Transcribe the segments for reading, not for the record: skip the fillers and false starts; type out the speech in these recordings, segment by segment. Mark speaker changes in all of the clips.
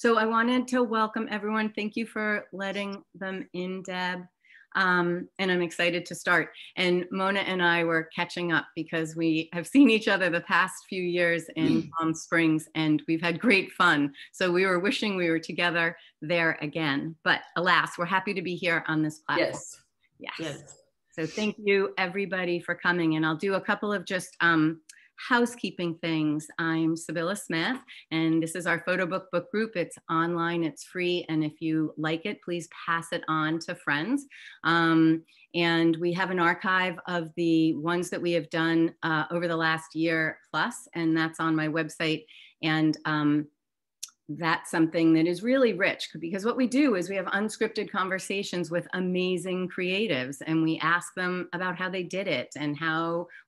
Speaker 1: So I wanted to welcome everyone. Thank you for letting them in, Deb. And I'm excited to start. And Mona and I were catching up because we have seen each other the past few years in Palm Springs, and we've had great fun. So we were wishing we were together there again. But alas, we're happy to be here on this platform.
Speaker 2: Yes.
Speaker 1: Yes.
Speaker 2: Yes.
Speaker 1: So thank you, everybody, for coming. And I'll do a couple of just housekeeping things. I'm Sybylla Smith, and this is our Photobook book group. It's online, it's free, and if you like it, please pass it on to friends. And we have an archive of the ones that we have done over the last year plus, and that's on my website. And that's something that is really rich, because what we do is we have unscripted conversations with amazing creatives, and we ask them about how they did it and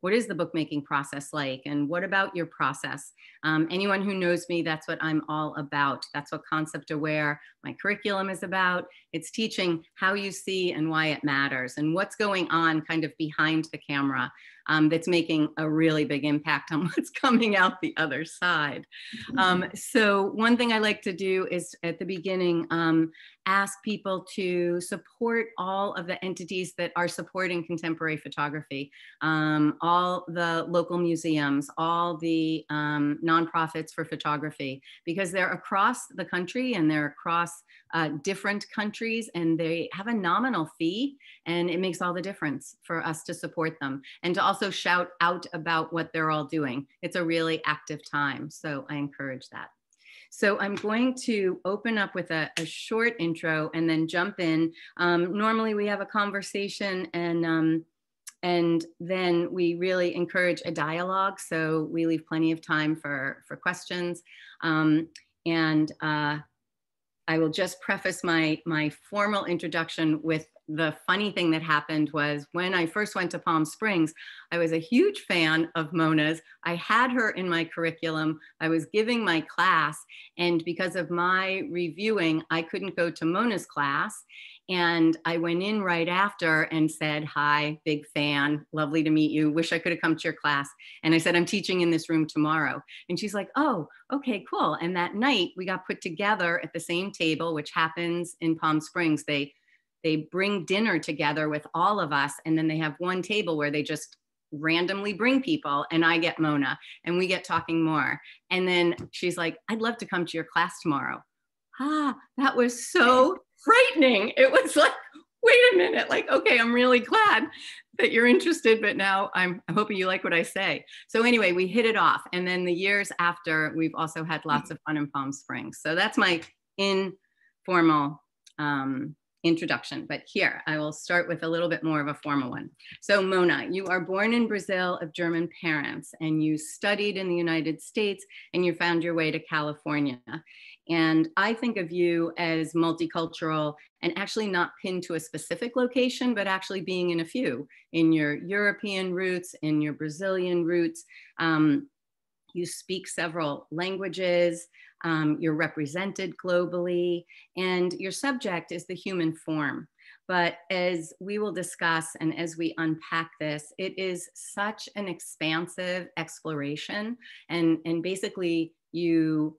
Speaker 1: what is the bookmaking process like, and what about your process. Anyone who knows me, that's what I'm all about. That's what Concept Aware, my curriculum, is about. It's teaching how you see and why it matters, and what's going on kind of behind the camera that's making a really big impact on what's coming out the other side. So one thing I like to do is at the beginning, ask people to support all of the entities that are supporting contemporary photography, all the local museums, all the nonprofits for photography, because they're across the country and they're across different countries, and they have a nominal fee, and it makes all the difference for us to support them and to also shout out about what they're all doing. It's a really active time, so I encourage that. So I'm going to open up with a short intro and then jump in. Normally we have a conversation, and then we really encourage a dialogue. So we leave plenty of time for questions. I will just preface my formal introduction with the funny thing that happened was when I first went to Palm Springs, I was a huge fan of Mona's. I had her in my curriculum. I was giving my class, and because of my reviewing, I couldn't go to Mona's class. And I went in right after and said, "Hi, big fan, lovely to meet you. Wish I could have come to your class." And I said, "I'm teaching in this room tomorrow." And she's like, "Oh, okay, cool." And that night we got put together at the same table, which happens in Palm Springs. They bring dinner together with all of us, and then they have one table where they just randomly bring people, and I get Mona, and we get talking more. And then she's like, "I'd love to come to your class tomorrow." That was so frightening. It was like, wait a minute, like, okay, I'm really glad that you're interested, but now I'm hoping you like what I say. So anyway, we hit it off. And then the years after, we've also had lots of fun in Palm Springs. So that's my informal introduction, but here I will start with a little bit more of a formal one. So Mona, you are born in Brazil of German parents, and you studied in the United States, and you found your way to California. And I think of you as multicultural and actually not pinned to a specific location, but actually being in a few, in your European roots, in your Brazilian roots. You speak several languages, you're represented globally, and your subject is the human form. But as we will discuss and as we unpack this, it is such an expansive exploration. And basically you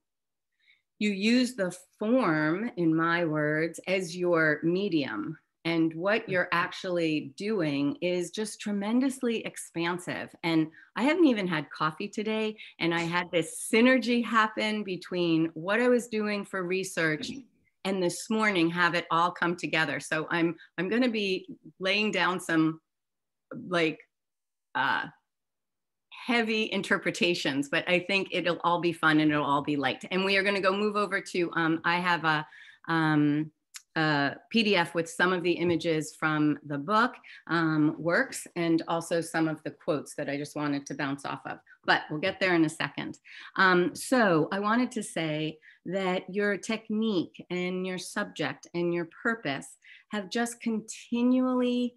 Speaker 1: use the form, in my words, as your medium. And what you're actually doing is just tremendously expansive. And I haven't even had coffee today, and I had this synergy happen between what I was doing for research and this morning have it all come together. So I'm going to be laying down some like heavy interpretations, but I think it'll all be fun and it'll all be light. And we are going to go move over to, I have a PDF with some of the images from the book works, and also some of the quotes that I just wanted to bounce off of, but we'll get there in a second. So I wanted to say that your technique and your subject and your purpose have just continually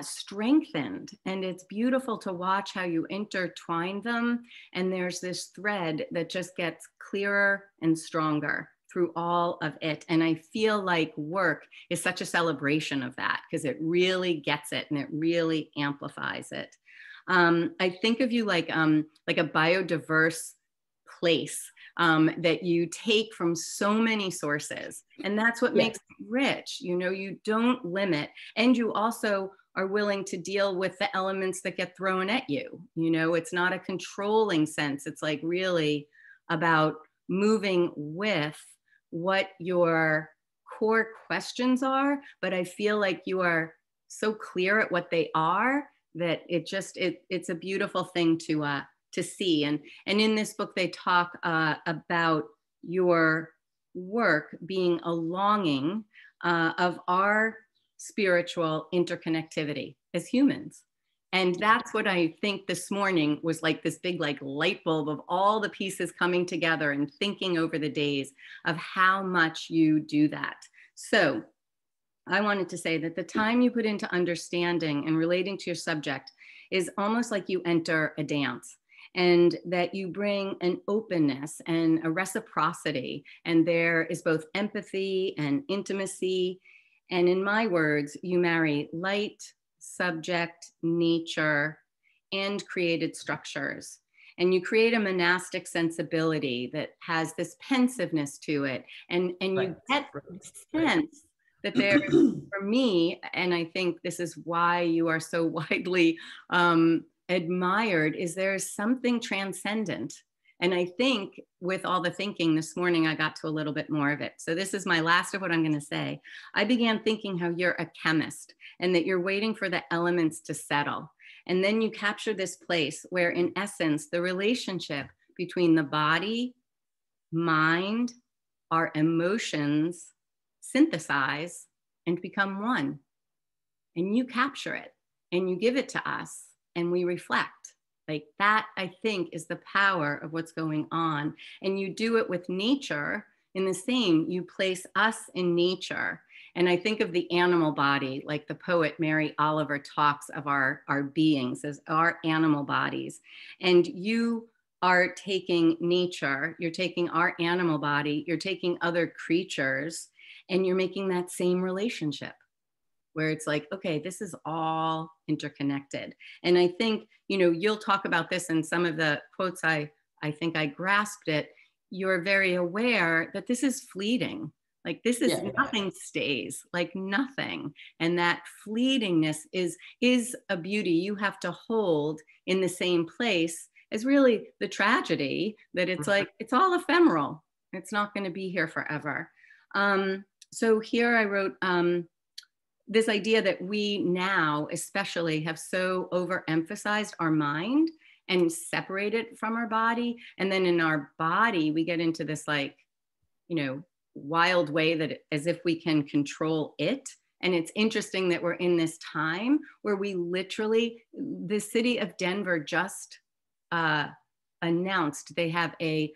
Speaker 1: strengthened, and it's beautiful to watch how you intertwine them, and there's this thread that just gets clearer and stronger through all of it. And I feel like work is such a celebration of that, because it really gets it and it really amplifies it. I think of you like a biodiverse place that you take from so many sources. And that's what makes it rich. You know, you don't limit, and you also are willing to deal with the elements that get thrown at you. You know, it's not a controlling sense. It's like really about moving with what your core questions are. But I feel like you are so clear at what they are that it's a beautiful thing to see. And in this book, they talk about your work being a longing of our spiritual interconnectivity as humans. And that's what I think this morning was like, this big like light bulb of all the pieces coming together and thinking over the days of how much you do that. So I wanted to say that the time you put into understanding and relating to your subject is almost like you enter a dance, and that you bring an openness and a reciprocity. And there is both empathy and intimacy. And in my words, you marry light, subject, nature, and created structures. And you create a monastic sensibility that has this pensiveness to it. And you get the sense that there, for me, and I think this is why you are so widely admired, is there's something transcendent. And I think with all the thinking this morning, I got to a little bit more of it. So this is my last of what I'm going to say. I began thinking how you're a chemist and that you're waiting for the elements to settle. And then you capture this place where, in essence, the relationship between the body, mind, our emotions synthesize and become one. And you capture it and you give it to us and we reflect. Like that, I think, is the power of what's going on. And you do it with nature in the same, you place us in nature. And I think of the animal body, like the poet Mary Oliver talks of our beings as our animal bodies. And you are taking nature, you're taking our animal body, you're taking other creatures, and you're making that same relationship where it's like, okay, this is all interconnected. And I think, you know, you'll talk about this in some of the quotes. I think I grasped it. You're very aware that this is fleeting. Like this is nothing stays, like nothing. And that fleetingness is a beauty you have to hold in the same place as really the tragedy that it's like, it's all ephemeral. It's not going to be here forever. So here I wrote this idea that we now especially have so overemphasized our mind and separated from our body. And then in our body, we get into this like, you know, wild way that as if we can control it. And it's interesting that we're in this time where we literally, the city of Denver just announced they have a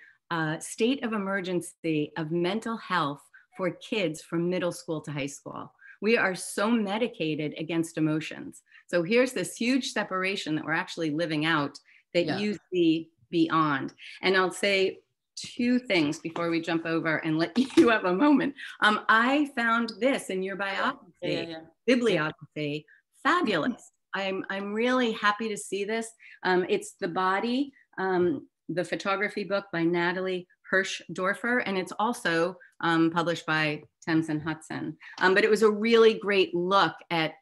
Speaker 1: state of emergency of mental health for kids from middle school to high school. We are so medicated against emotions. So here's this huge separation that we're actually living out that you see beyond. And I'll say two things before we jump over and let you have a moment. I found this in your biography, bibliography, fabulous. I'm really happy to see this. It's The Body, the photography book by Natalie Hirschdorfer, and it's also published by Thames and Hudson. But it was a really great look at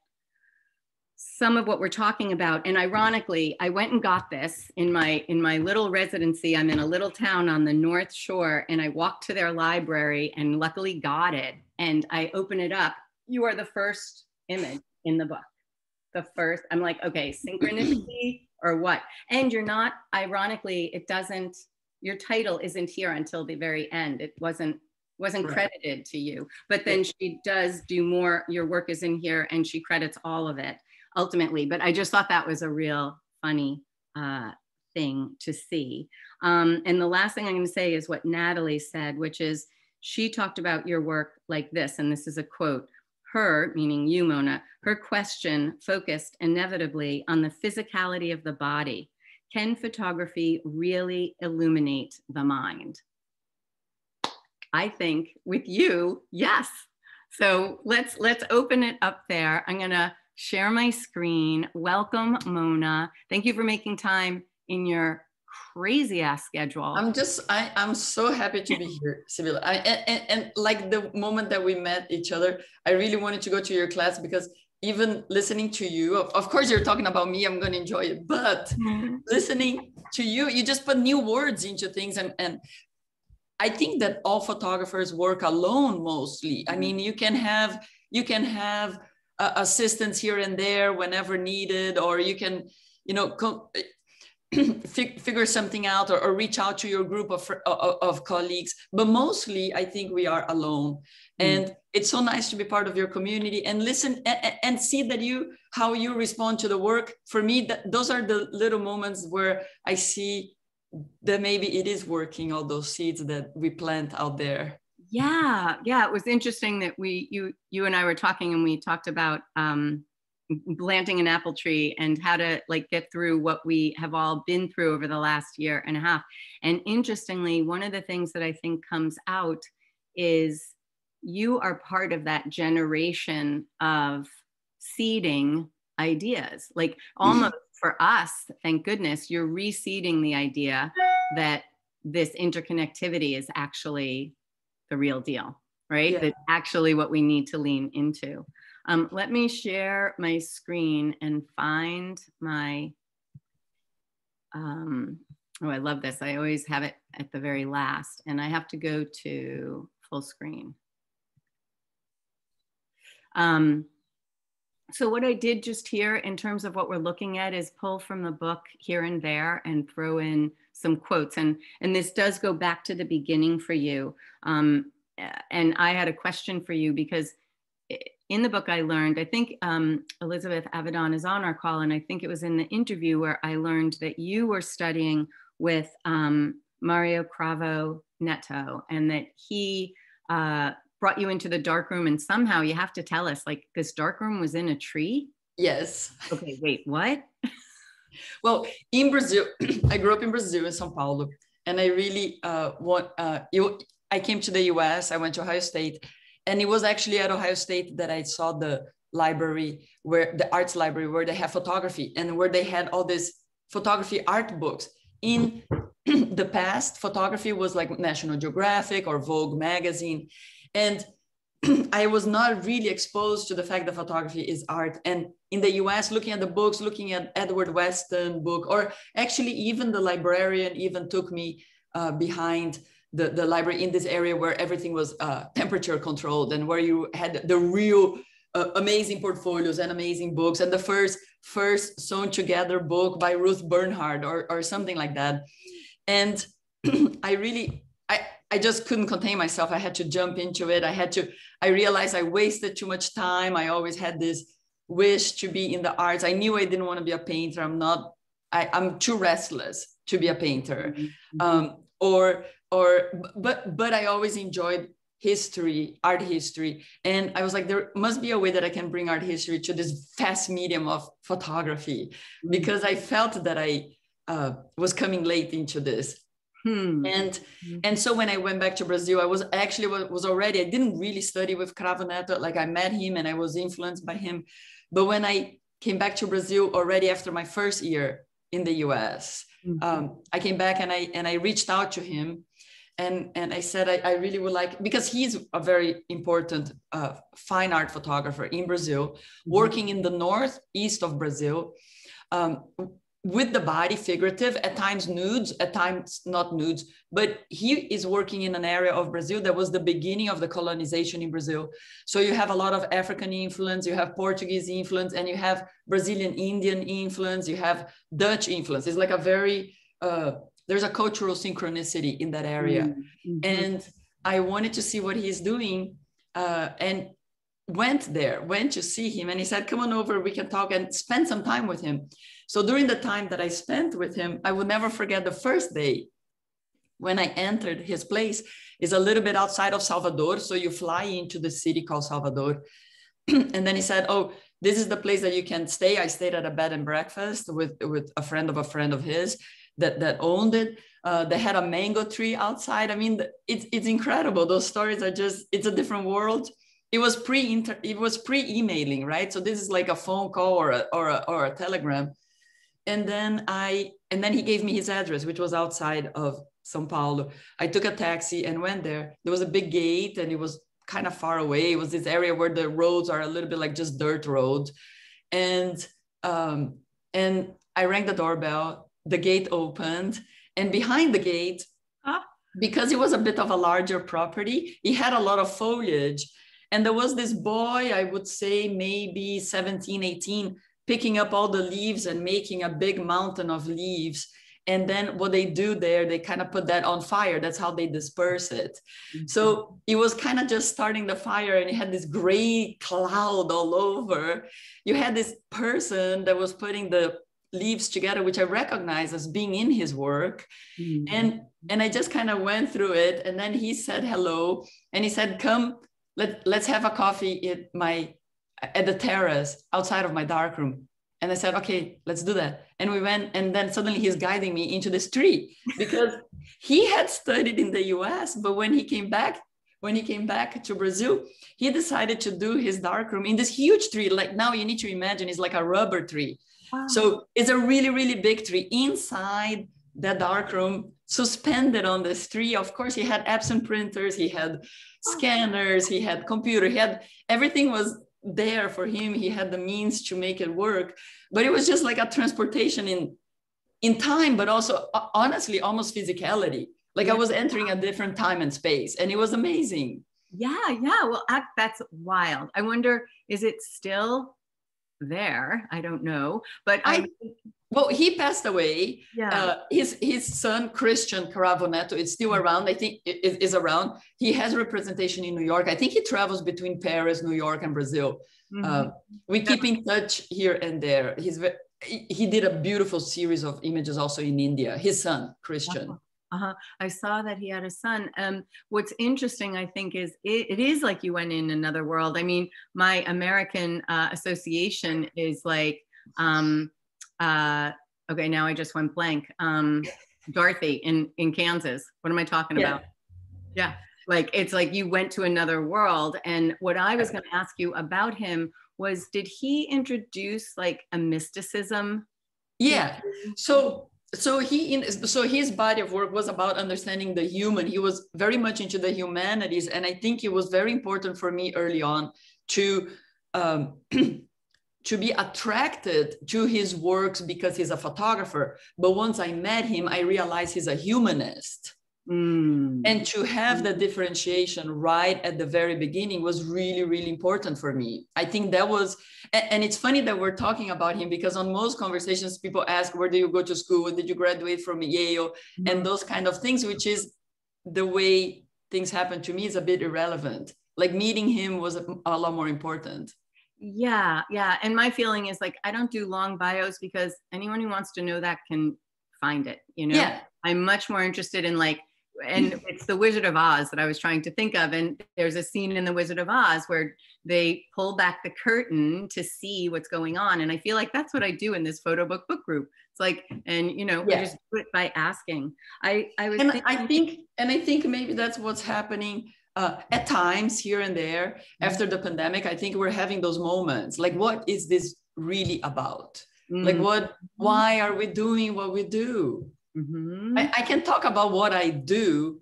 Speaker 1: some of what we're talking about. And ironically, I went and got this in my little residency. I'm in a little town on the North Shore, and I walked to their library and luckily got it. And I open it up. You are the first image in the book. The first, I'm like, okay, synchronicity or what? And you're not, ironically, it doesn't, your title isn't here until the very end. It wasn't credited to you, but then she does do more. Your work is in here and she credits all of it ultimately. But I just thought that was a real funny thing to see. And the last thing I'm going to say is what Natalie said, which is she talked about your work like this, and this is a quote. Her, meaning you, Mona, her question focused inevitably on the physicality of the body. Can photography really illuminate the mind? I think with you, yes. So let's open it up there. I'm gonna share my screen. Welcome, Mona. Thank you for making time in your crazy ass schedule.
Speaker 2: I'm so happy to be here, Sybylla. And like the moment that we met each other, I really wanted to go to your class because even listening to you, of course you're talking about me, I'm going to enjoy it, but listening to you, you just put new words into things. And I think that all photographers work alone mostly. I mean, you can have assistants here and there whenever needed, or you can, you know, figure something out, or reach out to your group of colleagues. But mostly, I think we are alone. And it's so nice to be part of your community and listen and see that how you respond to the work. For me, those are the little moments where I see that maybe it is working, all those seeds that we plant out there.
Speaker 1: Yeah. It was interesting that you and I were talking, and we talked about planting an apple tree and how to like get through what we have all been through over the last year and a half. And interestingly, one of the things that I think comes out is you are part of that generation of seeding ideas, like almost for us, thank goodness, you're reseeding the idea that this interconnectivity is actually the real deal, right?
Speaker 2: Yeah.
Speaker 1: That's actually what we need to lean into. Let me share my screen and find my, oh, I love this. I always have it at the very last, and I have to go to full screen. So what I did just here in terms of what we're looking at is pull from the book here and there and throw in some quotes. And this does go back to the beginning for you. And I had a question for you because in the book I learned, I think Elizabeth Avedon is on our call, and I think it was in the interview where I learned that you were studying with Mario Cravo Neto, and that he brought you into the dark room, and somehow you have to tell us, like, this dark room was in a tree?
Speaker 2: Yes.
Speaker 1: Okay, wait, what?
Speaker 2: Well, in Brazil, I grew up in Brazil, in São Paulo, and I really I came to the US, I went to Ohio State, and it was actually at Ohio State that I saw the library, the arts library, where they have photography and where they had all these photography art books. In the past, photography was like National Geographic or Vogue magazine. And I was not really exposed to the fact that photography is art. And in the US, looking at the books, looking at Edward Weston book, or actually even the librarian even took me behind the library in this area where everything was temperature controlled, and where you had the real amazing portfolios and amazing books, and the first sewn together book by Ruth Bernhard or something like that. And I just couldn't contain myself. I had to jump into it. I realized I wasted too much time. I always had this wish to be in the arts. I knew I didn't want to be a painter. I'm too restless to be a painter. But I always enjoyed history, art history. And I was like, there must be a way that I can bring art history to this vast medium of photography, because I felt that I was coming late into this. And so when I went back to Brazil, I didn't really study with Cravo Neto. Like, I met him and I was influenced by him. But when I came back to Brazil already after my first year in the US, I came back and I reached out to him. And I said, I really would like, because he's a very important fine art photographer in Brazil, working in the northeast of Brazil, with the body, figurative, at times nudes, at times not nudes, but he is working in an area of Brazil that was the beginning of the colonization in Brazil. So you have a lot of African influence, you have Portuguese influence, and you have Brazilian Indian influence, you have Dutch influence. It's like a very, there's a cultural synchronicity in that area. And I wanted to see what he's doing, and went to see him, and he said, come on over, we can talk, and spend some time with him. So during the time that I spent with him, I will never forget the first day when I entered his place. Is a little bit outside of Salvador. So you fly into the city called Salvador. And then he said, oh, this is the place that you can stay. I stayed at a bed and breakfast with a friend of his that owned it. They had a mango tree outside. I mean, it's incredible. Those stories are just, it's a different world. It was pre-emailing, right? So this is like a phone call or a telegram. then he gave me his address, which was outside of São Paulo. I took a taxi and went there. There was a big gate and it was kind of far away. It was this area where the roads are a little bit like just dirt roads. And I rang the doorbell, the gate opened, and behind the gate, because it was a bit of a larger property, it had a lot of foliage. And there was this boy, I would say maybe 17, 18, picking up all the leaves and making a big mountain of leaves. And then what they do there, they kind of put that on fire. That's how they disperse it. Mm-hmm. So it was kind of just starting the fire and it had this gray cloud all over. You had this person that was putting the leaves together, which I recognize as being in his work. Mm-hmm. And I just kind of went through it. And then he said hello. And he said, come, let's have a coffee at the terrace outside of my darkroom. And I said, okay, let's do that. And we went, and then suddenly he's guiding me into this tree because he had studied in the US, but when he came back to Brazil, he decided to do his darkroom in this huge tree. Like now you need to imagine it's like a rubber tree. Wow. So it's a really, really big tree. Inside the darkroom, suspended on this tree, of course, he had Epson printers, he had scanners, he had computer, he had everything was there for him. He had the means to make it work, but it was just like a transportation in time, but also honestly almost physicality. Like I was entering a different time and space, and it was amazing.
Speaker 1: Yeah. Well, that's wild. I wonder, is it still there? I don't know, but
Speaker 2: well, he passed away.
Speaker 1: Yeah.
Speaker 2: His son, Christian Caravoneto, is still around. I think is around. He has representation in New York. I think he travels between Paris, New York, and Brazil. Mm-hmm. We keep in touch here and there. He did a beautiful series of images also in India. His son, Christian.
Speaker 1: I saw that he had a son. What's interesting, I think, is it is like you went in another world. I mean, my American association is like, okay, now I just went blank. Dorothy in Kansas. What am I talking about? Yeah, like it's like you went to another world. And what I was going to ask you about him was, did he introduce like a mysticism?
Speaker 2: Yeah. So his body of work was about understanding the human. He was very much into the humanities, and I think it was very important for me early on to to be attracted to his works because he's a photographer. But once I met him, I realized he's a humanist. And to have the differentiation right at the very beginning was really, really important for me. I think that was, and it's funny that we're talking about him because on most conversations, people ask, where do you go to school? Did you graduate from Yale? And those kind of things, which is the way things happen to me, is a bit irrelevant. Like meeting him was a lot more important.
Speaker 1: Yeah. And my feeling is like, I don't do long bios because anyone who wants to know that can find it, you know?
Speaker 2: Yeah.
Speaker 1: I'm much more interested in like, and it's the Wizard of Oz that I was trying to think of. And there's a scene in the Wizard of Oz where they pull back the curtain to see what's going on. And I feel like that's what I do in this Photobook book group. It's like, and you know, we just do it by asking. I
Speaker 2: think maybe that's what's happening at times here and there after the pandemic. I think we're having those moments. Like, what is this really about? Like, why are we doing what we do? I can talk about what I do.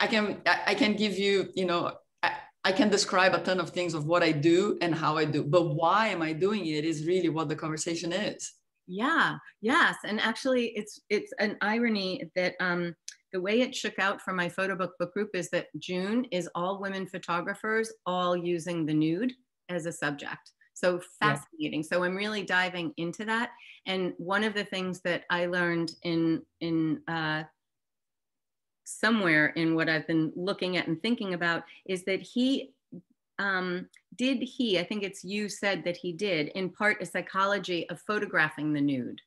Speaker 2: I can give you, you know, I can describe a ton of things of what I do and how I do, but why am I doing it is really what the conversation is.
Speaker 1: Yes. And actually it's an irony that the way it shook out for my Photobook book group is that June is all women photographers, all using the nude as a subject. So fascinating. So I'm really diving into that. And one of the things that I learned in somewhere in what I've been looking at and thinking about is that I think it's you said that he did in part a psychology of photographing the nude.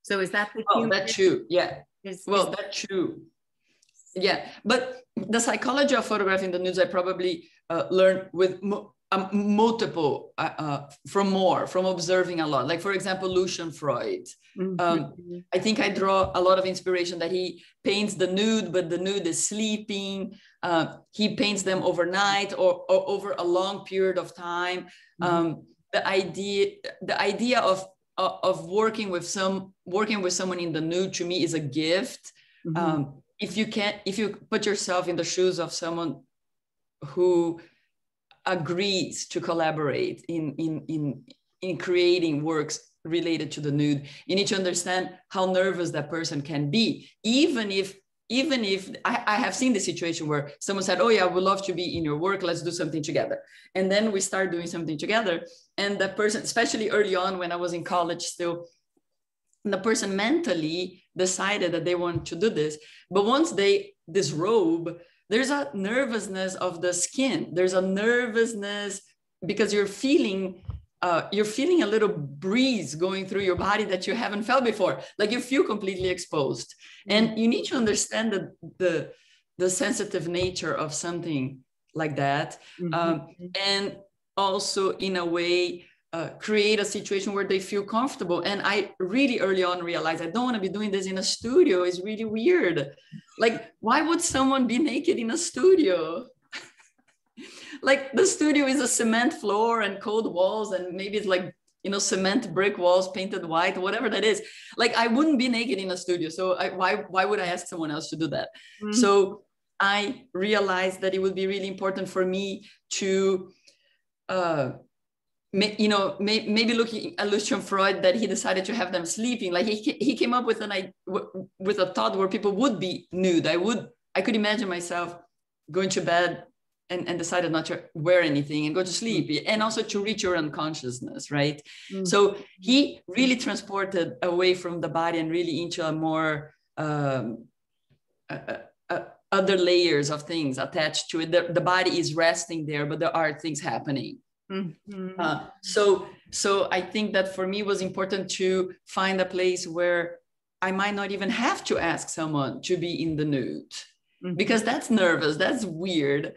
Speaker 1: So is that the
Speaker 2: that's true. Yeah. That's true. Yeah. But the psychology of photographing the nudes, I probably learned with multiple from observing a lot. Like, for example, Lucian Freud. I think I draw a lot of inspiration that he paints the nude, but the nude is sleeping. He paints them overnight or over a long period of time. The idea of of working with someone in the nude, to me, is a gift. Mm-hmm. If you put yourself in the shoes of someone who agrees to collaborate in creating works related to the nude, you need to understand how nervous that person can be. Even if I have seen the situation where someone said, oh yeah, I would love to be in your work, let's do something together. And then we start doing something together. And that person, especially early on when I was in college still, the person mentally decided that they want to do this. But once they disrobe, there's a nervousness of the skin. There's a nervousness because you're feeling a little breeze going through your body that you haven't felt before. Like you feel completely exposed. And you need to understand the sensitive nature of something like that. And also in a way, create a situation where they feel comfortable. And I really early on realized I don't want to be doing this in a studio. It's really weird. Like, why would someone be naked in a studio? Like the studio is a cement floor and cold walls, and maybe it's like, cement brick walls painted white, whatever that is. Like I wouldn't be naked in a studio. So why would I ask someone else to do that? So I realized that it would be really important for me to, maybe looking at Lucian Freud, that he decided to have them sleeping. Like he came up with a thought where people would be nude. I could imagine myself going to bed and decided not to wear anything and go to sleep, and also to reach your unconsciousness, right? So he really transported away from the body and really into a more other layers of things attached to it. The body is resting there, but there are things happening. So I think that for me it was important to find a place where I might not even have to ask someone to be in the nude, because that's nervous, that's weird.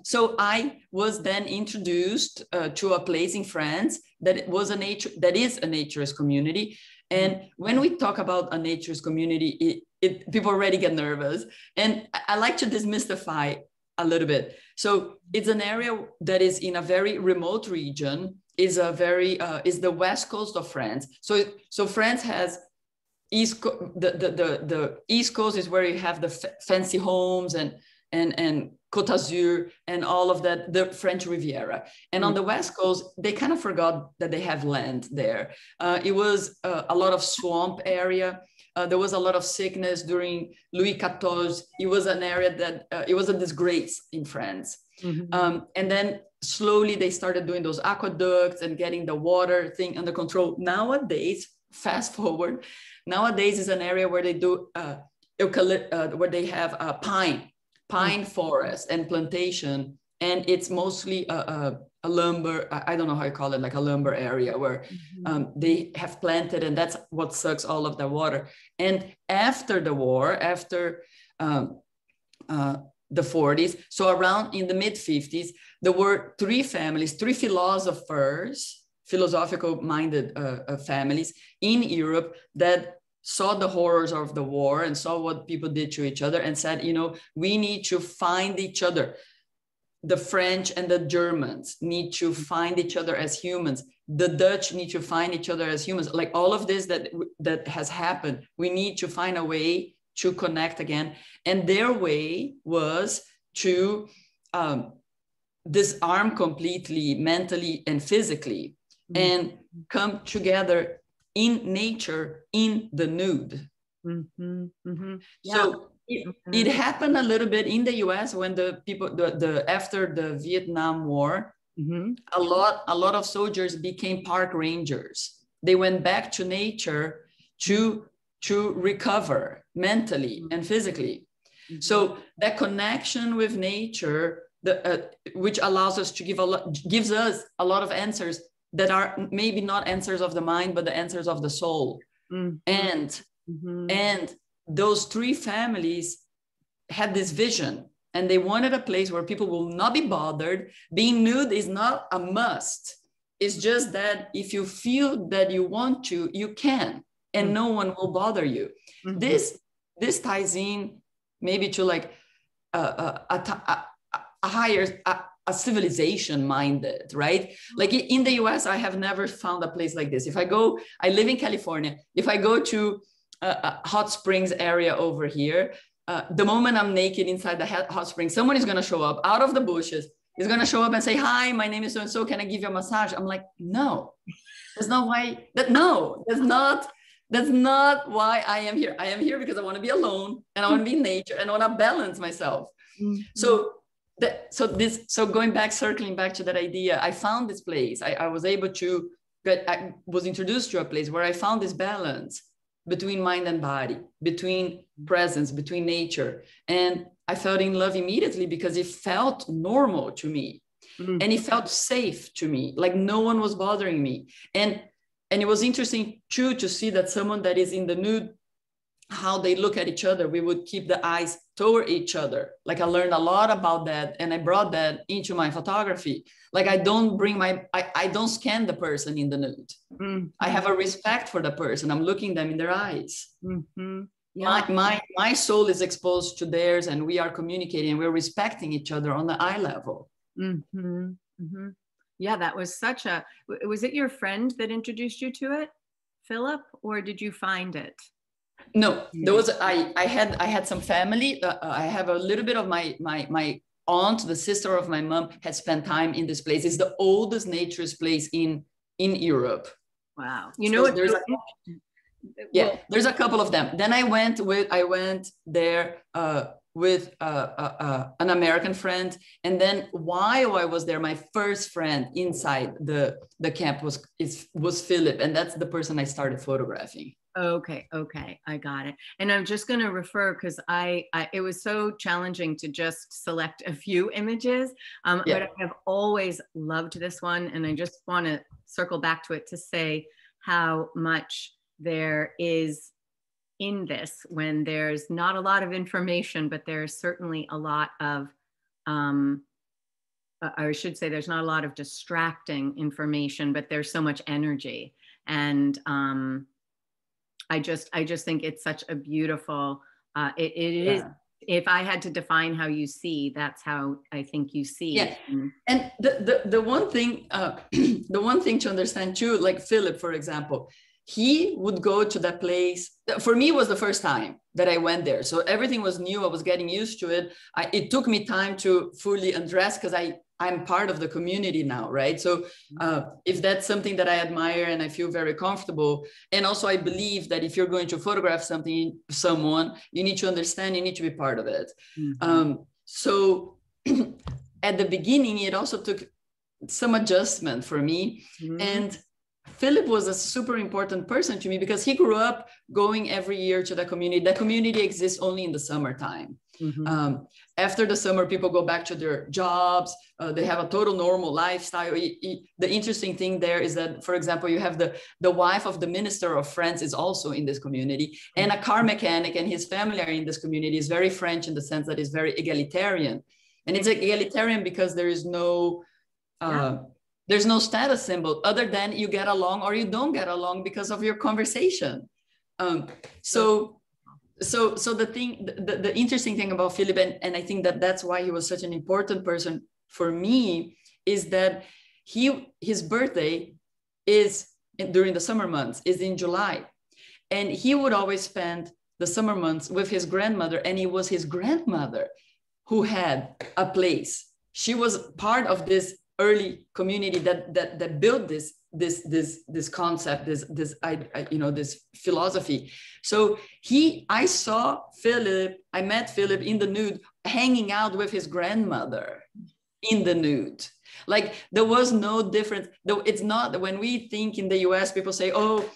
Speaker 2: So I was then introduced to a place in France that is a naturist community. And when we talk about a naturist community, people already get nervous. And I like to demystify a little bit. So it's an area that is in a very remote region, is the west coast of France. So France has the East Coast is where you have the fancy homes and Côte d'Azur and all of that, the French Riviera. And on the West Coast, they kind of forgot that they have land there. It was a lot of swamp area. There was a lot of sickness during Louis XIV. It was an area that it was a disgrace in France. And then slowly they started doing those aqueducts and getting the water thing under control. Nowadays, fast forward, nowadays is an area where they do where they have a pine forest and plantation, and it's mostly a lumber, I don't know how you call it, like a lumber area where they have planted, and that's what sucks all of the water. And after the war, after the 40s, so around in the mid 50s, there were three philosophical minded families in Europe that saw the horrors of the war and saw what people did to each other and said, we need to find each other. The French and the Germans need to find each other as humans. The Dutch need to find each other as humans. Like all of this that has happened, we need to find a way to connect again. And their way was to disarm completely mentally and physically and come together in nature, in the nude. So it happened a little bit in the US when the people, after the Vietnam War, a lot of soldiers became park rangers. They went back to nature to recover mentally and physically. So that connection with nature, which allows us to gives us a lot of answers that are maybe not answers of the mind, but the answers of the soul. And those three families had this vision, and they wanted a place where people will not be bothered. Being nude is not a must. It's just that if you feel that you want to, you can, and no one will bother you. This ties in maybe to like a higher, a civilization minded, right? Like in the US, I have never found a place like this. I live in California. If I go to a hot springs area over here, the moment I'm naked inside the hot spring, someone is going to show up out of the bushes, is going to show up and say, hi, my name is so-and-so. Can I give you a massage? I'm like, no, that's not why. That's not why I am here. I am here because I want to be alone and I want to be in nature and I want to balance myself. Mm-hmm. So going back, circling back to that idea, I found this place. I was able to I was introduced to a place where I found this balance between mind and body, between presence, between nature. And I fell in love immediately because it felt normal to me. Mm-hmm. And it felt safe to me, like no one was bothering me. And it was interesting too to see that someone that is in the nude, how they look at each other, we would keep the eyes toward each other. Like I learned a lot about that and I brought that into my photography. Like I don't scan the person in the nude. Mm-hmm. I have a respect for the person. I'm looking them in their eyes. Mm-hmm. Yeah. My soul is exposed to theirs and we are communicating and we're respecting each other on the eye level.
Speaker 1: Mm-hmm. Mm-hmm. Yeah, that was was it your friend that introduced you to it, Philip, or did you find it?
Speaker 2: No, there was, I had some family. I have a little bit of my aunt, the sister of my mom, had spent time in this place. It's the oldest naturist place in Europe.
Speaker 1: Wow.
Speaker 2: There's a couple of them. Then I went there with an American friend. And then while I was there, my first friend inside the camp was Philip. And that's the person I started photographing.
Speaker 1: Okay. I got it. And I'm just going to refer because it was so challenging to just select a few images. But I have always loved this one. And I just want to circle back to it to say how much there is in this when there's not a lot of information, but there's certainly a lot of, I should say there's not a lot of distracting information, but there's so much energy. And I just think it's such a beautiful, it is, if I had to define how you see, that's how I think you see.
Speaker 2: Yeah. And the one thing, the one thing to understand too, like Philip, for example, he would go to that place. For me, it was the first time that I went there. So everything was new. I was getting used to it. It took me time to fully undress because I'm part of the community now, right? So if that's something that I admire and I feel very comfortable, and also I believe that if you're going to photograph someone, you need to understand, you need to be part of it. Mm-hmm. So at the beginning, it also took some adjustment for me. Mm-hmm. And Philip was a super important person to me because he grew up going every year to the community. The community exists only in the summertime. Mm-hmm. After the summer, people go back to their jobs. They have a total normal lifestyle. The interesting thing there is that, for example, you have the wife of the minister of France is also in this community, and a car mechanic and his family are in this community. Is very French in the sense that it's very egalitarian. And it's egalitarian because there is no... there's no status symbol other than you get along or you don't get along because of your conversation. So the interesting thing about Philip, and I think that's why he was such an important person for me, is that his birthday is during the summer months, is in July. And he would always spend the summer months with his grandmother, and it was his grandmother who had a place. She was part of this early community that built this concept, this philosophy. So I met Philip in the nude, hanging out with his grandmother in the nude. Like there was no difference. Though it's not, when we think in the US, people say, oh,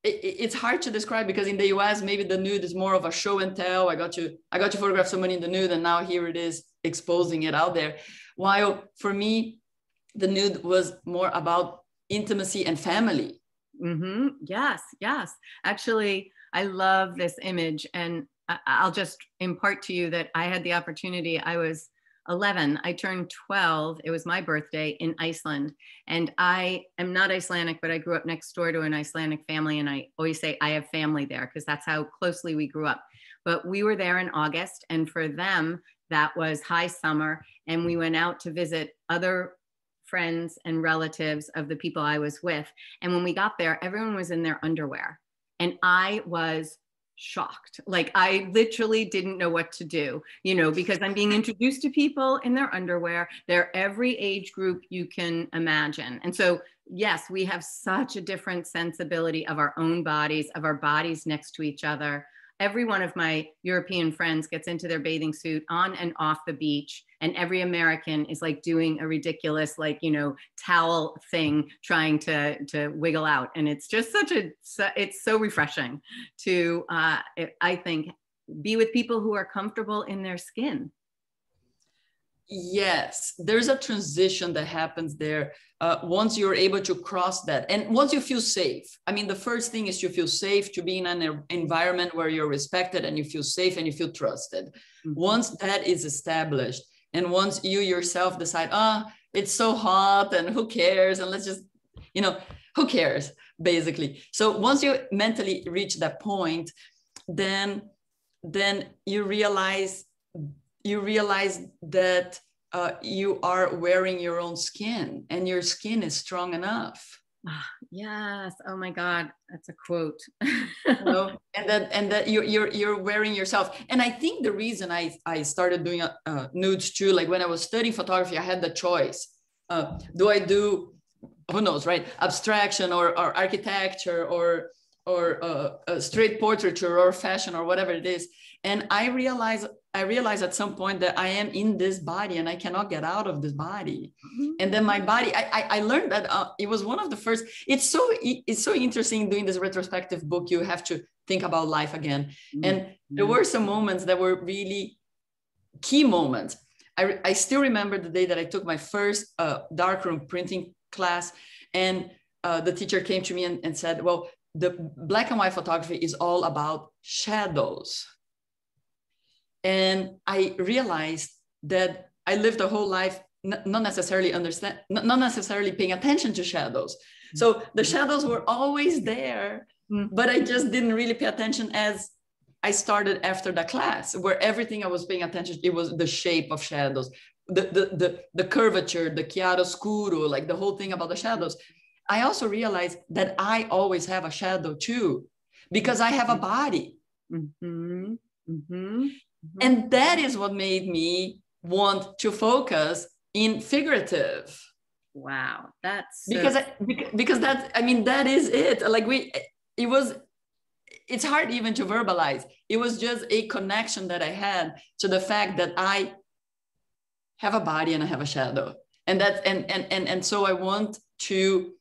Speaker 2: it's hard to describe because in the US, maybe the nude is more of a show and tell. I got to photograph someone in the nude and now here it is exposing it out there. While for me, the nude was more about intimacy and family.
Speaker 1: Mm-hmm. Yes. Actually, I love this image. And I'll just impart to you that I had the opportunity. I was 11. I turned 12. It was my birthday in Iceland. And I am not Icelandic, but I grew up next door to an Icelandic family. And I always say I have family there because that's how closely we grew up. But we were there in August. And for them, that was high summer. and we went out to visit other friends and relatives of the people I was with. And when we got there, everyone was in their underwear. And I was shocked. Like, I literally didn't know what to do, you know, because I'm being introduced to people in their underwear. They're every age group you can imagine. And so, yes, we have such a different sensibility of our own bodies, of our bodies next to each other. Every one of my European friends gets into their bathing suit on and off the beach. And every American is like doing a ridiculous, like, you know, towel thing, trying to wiggle out. And it's just it's so refreshing to, I think, be with people who are comfortable in their skin.
Speaker 2: Yes, there's a transition that happens there once you're able to cross that. And once you feel safe, I mean, the first thing is you feel safe to be in an environment where you're respected and you feel safe and you feel trusted. Mm-hmm. Once that is established, and once you yourself decide, it's so hot and who cares? And let's just, you know, who cares, basically. So once you mentally reach that point, then you realize that you are wearing your own skin and your skin is strong enough.
Speaker 1: Yes. Oh my God. That's a quote.
Speaker 2: You know, and that you're wearing yourself. And I think the reason I started doing nudes too, like when I was studying photography, I had the choice. Do I do, who knows, right? Abstraction or architecture or straight portraiture or fashion or whatever it is. And I realized at some point that I am in this body and I cannot get out of this body. Mm-hmm. And then my body, I learned that it was one of the first, it's so interesting doing this retrospective book. You have to think about life again. Mm-hmm. And there were some moments that were really key moments. I still remember the day that I took my first darkroom printing class, and the teacher came to me and said, well, the black and white photography is all about shadows. And I realized that I lived a whole life not necessarily paying attention to shadows. So the shadows were always there, but I just didn't really pay attention as I started after the class, where everything I was paying attention to, it was the shape of shadows, the curvature, the chiaroscuro, like the whole thing about the shadows. I also realized that I always have a shadow too, because I have a body. Mm-hmm. Mm-hmm. And that is what made me want to focus in figurative.
Speaker 1: Wow, that's
Speaker 2: so... because that's, I mean, that is it. Like it's hard even to verbalize. It was just a connection that I had to the fact that I have a body and I have a shadow, and that's and so I want to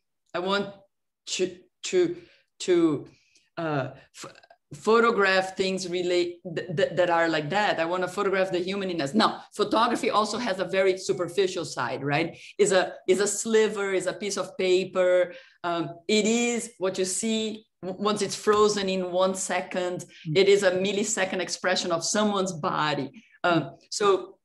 Speaker 2: photograph things that are like that. I want to photograph the human in us. Now, photography also has a very superficial side, right? Is a sliver, is a piece of paper. It is what you see once it's frozen in 1 second. It is a millisecond expression of someone's body. So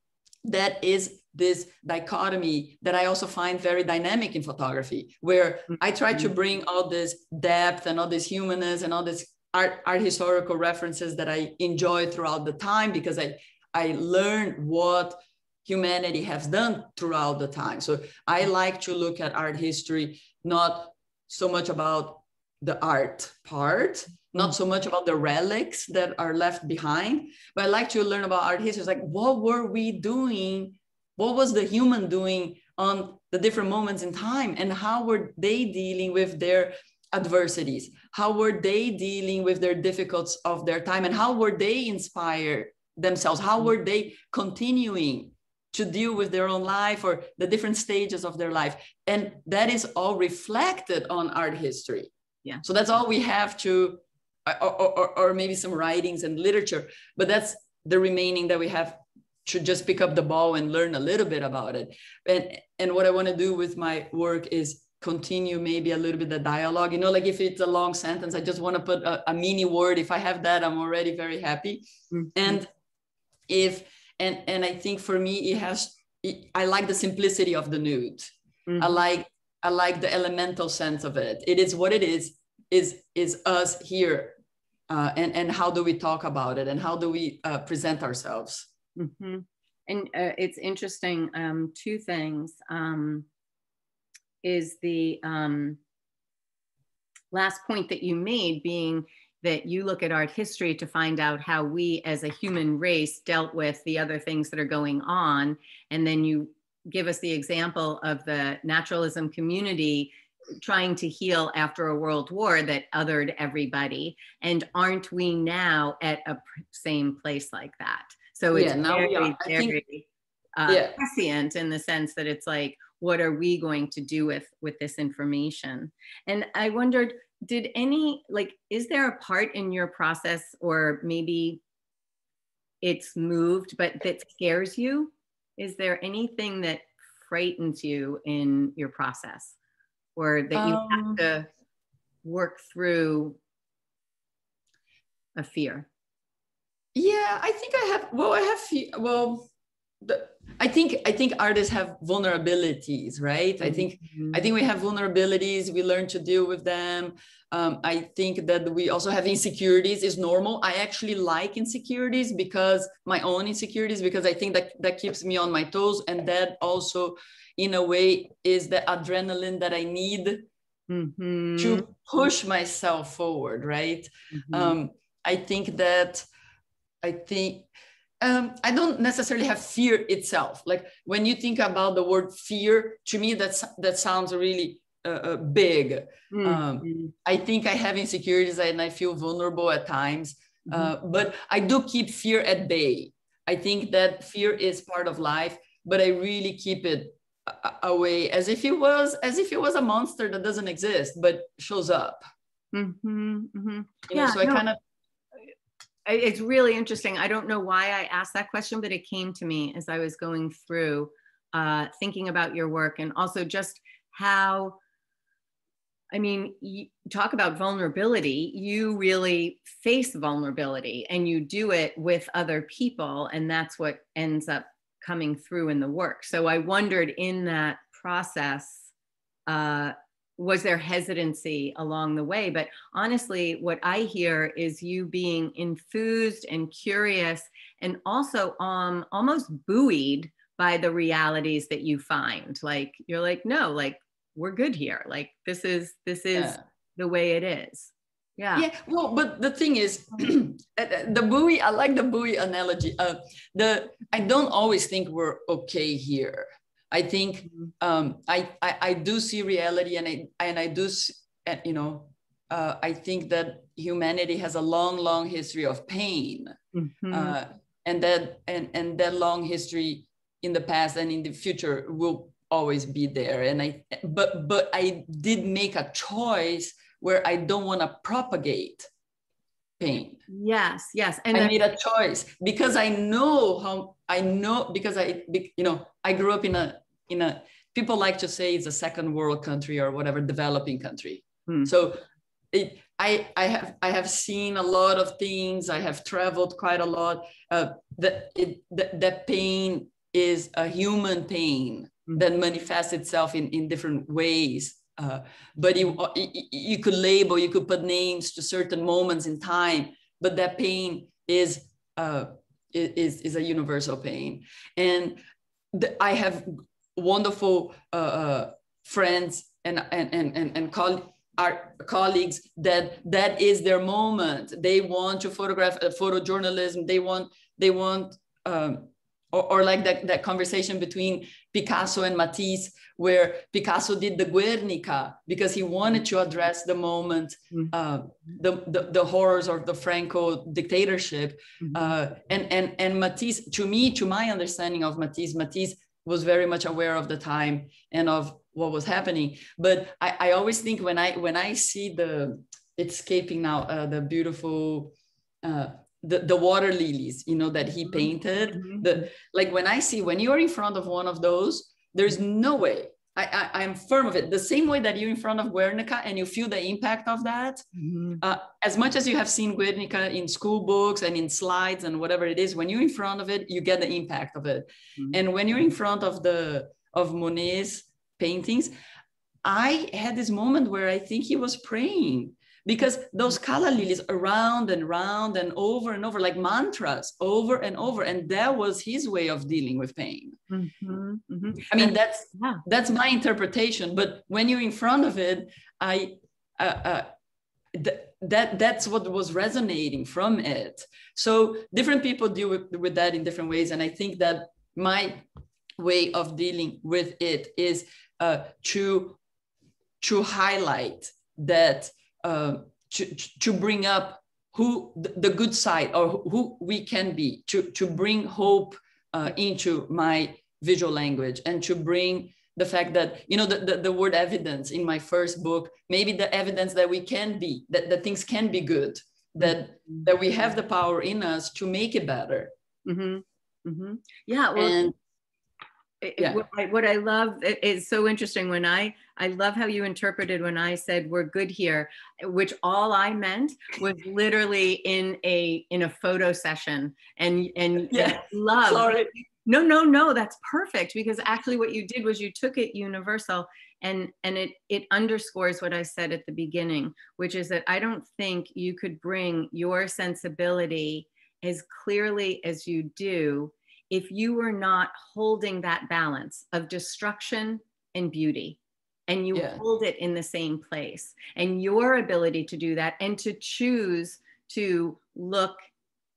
Speaker 2: that is this dichotomy that I also find very dynamic in photography, where I try to bring all this depth and all this humanness and all this art historical references that I enjoy throughout the time, because I learned what humanity has done throughout the time. So I like to look at art history, not so much about the art part, not so much about the relics that are left behind, but I like to learn about art history. It's like, what were we doing? What was the human doing on the different moments in time? And how were they dealing with their adversities? How were they dealing with their difficulties of their time? And how were they inspired themselves? How were they continuing to deal with their own life or the different stages of their life? And that is all reflected on art history.
Speaker 1: Yeah.
Speaker 2: So that's all we have to, or maybe some writings and literature, but that's the remaining that we have to just pick up the ball and learn a little bit about it. And what I want to do with my work is continue maybe a little bit the dialogue, you know, like if it's a long sentence, I just want to put a mini word. If I have that, I'm already very happy. Mm-hmm. And I think for me, I like the simplicity of the nude. Mm-hmm. I like the elemental sense of it. It is what it is us here. And how do we talk about it? And how do we present ourselves?
Speaker 1: Mm-hmm. And it's interesting, two things, is the last point that you made being that you look at art history to find out how we as a human race dealt with the other things that are going on. And then you give us the example of the naturalism community trying to heal after a world war that othered everybody. And aren't we now at a same place like that? So it's
Speaker 2: now
Speaker 1: very,
Speaker 2: we are. I think,
Speaker 1: prescient in the sense that it's like, what are we going to do with this information? And I wondered, did any, like, is there a part in your process, or maybe it's moved, but that scares you? Is there anything that frightens you in your process, or that you have to work through a fear?
Speaker 2: Yeah, I think I have. Well, I have. Well, I think artists have vulnerabilities, right?
Speaker 1: Mm-hmm.
Speaker 2: I think we have vulnerabilities. We learn to deal with them. I think that we also have insecurities. Is normal. I actually like insecurities, because my own insecurities, because I think that keeps me on my toes, and that also, in a way, is the adrenaline that I need
Speaker 1: Mm-hmm.
Speaker 2: to push myself forward, right?
Speaker 1: Mm-hmm.
Speaker 2: I think that I don't necessarily have fear itself. Like when you think about the word fear, to me, that sounds really big.
Speaker 1: Mm-hmm.
Speaker 2: I think I have insecurities and I feel vulnerable at times,
Speaker 1: Mm-hmm.
Speaker 2: but I do keep fear at bay. I think that fear is part of life, but I really keep it away, as if it was a monster that doesn't exist but shows up.
Speaker 1: Mm-hmm. Mm-hmm.
Speaker 2: So I kind of.
Speaker 1: It's really interesting. I don't know why I asked that question, but it came to me as I was going through thinking about your work, and also just how, I mean, you talk about vulnerability. You really face vulnerability, and you do it with other people, and that's what ends up coming through in the work. So I wondered, in that process, was there hesitancy along the way? But honestly, what I hear is you being enthused and curious, and also almost buoyed by the realities that you find. Like, you're like, no, like, we're good here. Like, this is the way it is. Yeah.
Speaker 2: Yeah, well, but the thing is, the buoy, I like the buoy analogy. I don't always think we're okay here. I think I do see reality, and I do, I think that humanity has a long history of pain, and that long history in the past and in the future will always be there. And but I did make a choice where I don't want to propagate pain.
Speaker 1: Yes, and
Speaker 2: I made a choice because because I grew up in a people like to say it's a second world country or whatever, developing country. So I have seen a lot of things. I have traveled quite a lot. That pain is a human pain that manifests itself in different ways. But you could label, you could put names to certain moments in time, but that pain is a universal pain. And I have wonderful friends and colleagues that is their moment. They want to photograph photojournalism. They want or like that conversation between Picasso and Matisse, where Picasso did the Guernica because he wanted to address the moment, the horrors of the Franco dictatorship. And Matisse, to my understanding of Matisse was very much aware of the time and of what was happening. But I always think when I see it's escaping now, the beautiful, the water lilies, that he painted, when you're in front of one of those, there's no way. I'm firm of it. The same way that you're in front of Guernica and you feel the impact of that, as much as you have seen Guernica in school books and in slides and whatever it is, when you're in front of it, you get the impact of it. And when you're in front of Monet's paintings, I had this moment where I think he was praying, because those kala lilies around and round and over, like mantras, over and over. And that was his way of dealing with pain.
Speaker 1: Mm-hmm, mm-hmm.
Speaker 2: I mean, that's my interpretation. But when you're in front of it, that's what was resonating from it. So different people deal with that in different ways. And I think that my way of dealing with it is to highlight that, to bring up who the good side, or who we can be, to bring hope into my visual language, and to bring the fact that, you know, the word evidence in my first book, maybe the evidence that we can be, that things can be good, that we have the power in us to make it better.
Speaker 1: Mm-hmm. Mm-hmm. Yeah. Well, and what I love is so interesting. When I love how you interpreted when I said we're good here, which all I meant was literally in a photo session, and love.
Speaker 2: Sorry.
Speaker 1: No, that's perfect, because actually what you did was you took it universal, and it underscores what I said at the beginning, which is that I don't think you could bring your sensibility as clearly as you do if you were not holding that balance of destruction and beauty, and you hold it in the same place. And your ability to do that, and to choose to look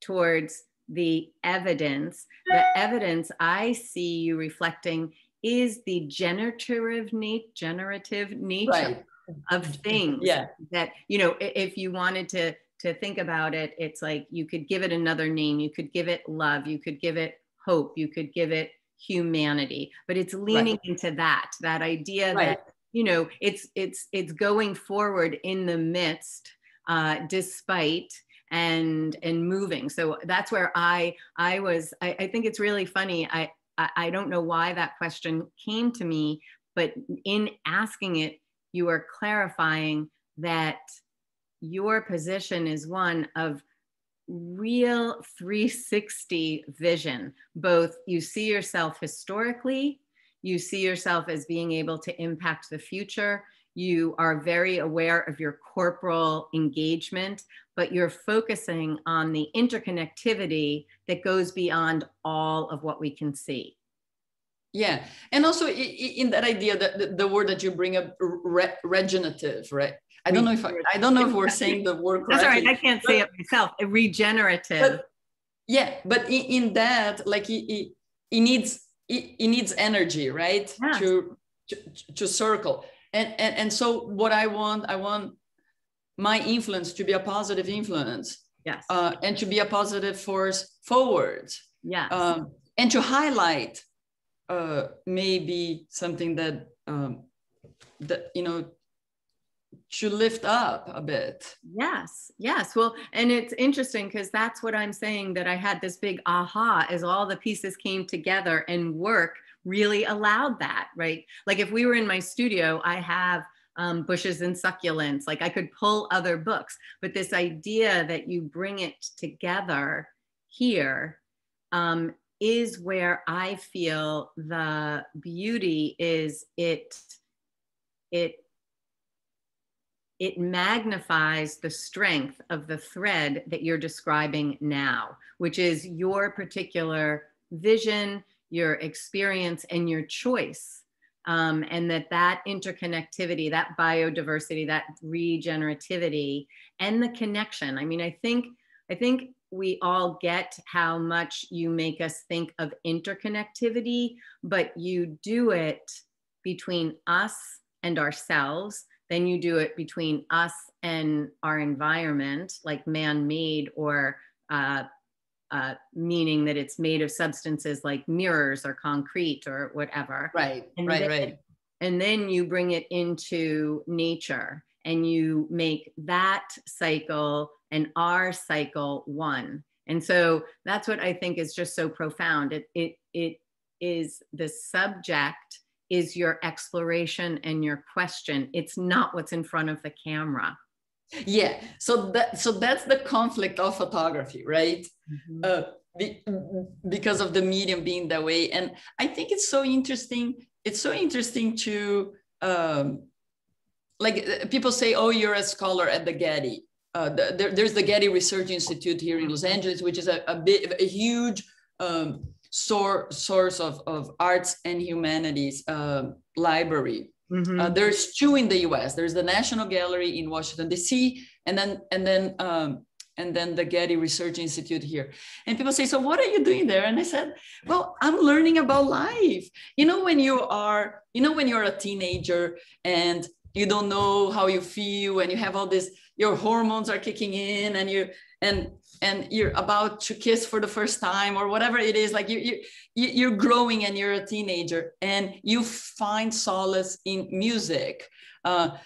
Speaker 1: towards the evidence I see you reflecting is the generative nature of things. That, you know, if you wanted to think about it, it's like you could give it another name. You could give it love. You could give it hope. You could give it humanity. But it's leaning into that idea that, you know, it's going forward in the midst, despite, and moving. So that's where I think it's really funny. I don't know why that question came to me, but in asking it, you are clarifying that your position is one of real 360 vision. Both you see yourself historically, you see yourself as being able to impact the future. You are very aware of your corporal engagement, but you're focusing on the interconnectivity that goes beyond all of what we can see.
Speaker 2: Yeah, and also in that idea that the word that you bring up, regenerative, right? I don't know if we're saying the word correctly.
Speaker 1: That's all right. I can't say it myself. Regenerative.
Speaker 2: But in that, like it needs energy, right? Yes. To circle. And so what I want my influence to be a positive influence.
Speaker 1: Yes.
Speaker 2: And to be a positive force forward.
Speaker 1: Yes.
Speaker 2: And to highlight maybe something that you know, to lift up a bit.
Speaker 1: Yes. Well, and it's interesting because that's what I'm saying, that I had this big aha as all the pieces came together, and work really allowed that, right? Like if we were in my studio, I have bushes and succulents, like I could pull other books, but this idea that you bring it together here is where I feel the beauty is. It magnifies the strength of the thread that you're describing now, which is your particular vision, your experience, and your choice. And that interconnectivity, that biodiversity, that regenerativity, and the connection. I mean, I think we all get how much you make us think of interconnectivity, but you do it between us and ourselves. Then you do it between us and our environment, like man-made, or meaning that it's made of substances like mirrors or concrete or whatever.
Speaker 2: Right.
Speaker 1: And then you bring it into nature, and you make that cycle and our cycle one. And so that's what I think is just so profound. It is the subject is your exploration and your question. It's not what's in front of the camera.
Speaker 2: Yeah, so that's the conflict of photography, right? Mm-hmm. Because of the medium being that way. And I think it's so interesting. It's so interesting to like people say, oh, you're a scholar at the Getty. There's the Getty Research Institute here in Los Angeles, which is a huge source of arts and humanities library.
Speaker 1: Mm-hmm.
Speaker 2: There's two in the U.S. There's the National Gallery in Washington D.C. and then the Getty Research Institute here. And people say, so what are you doing there? And I said, well, I'm learning about life. When you're a teenager and you don't know how you feel and you have all this, your hormones are kicking in and you're about to kiss for the first time or whatever it is, like you're growing and you're a teenager and you find solace in music.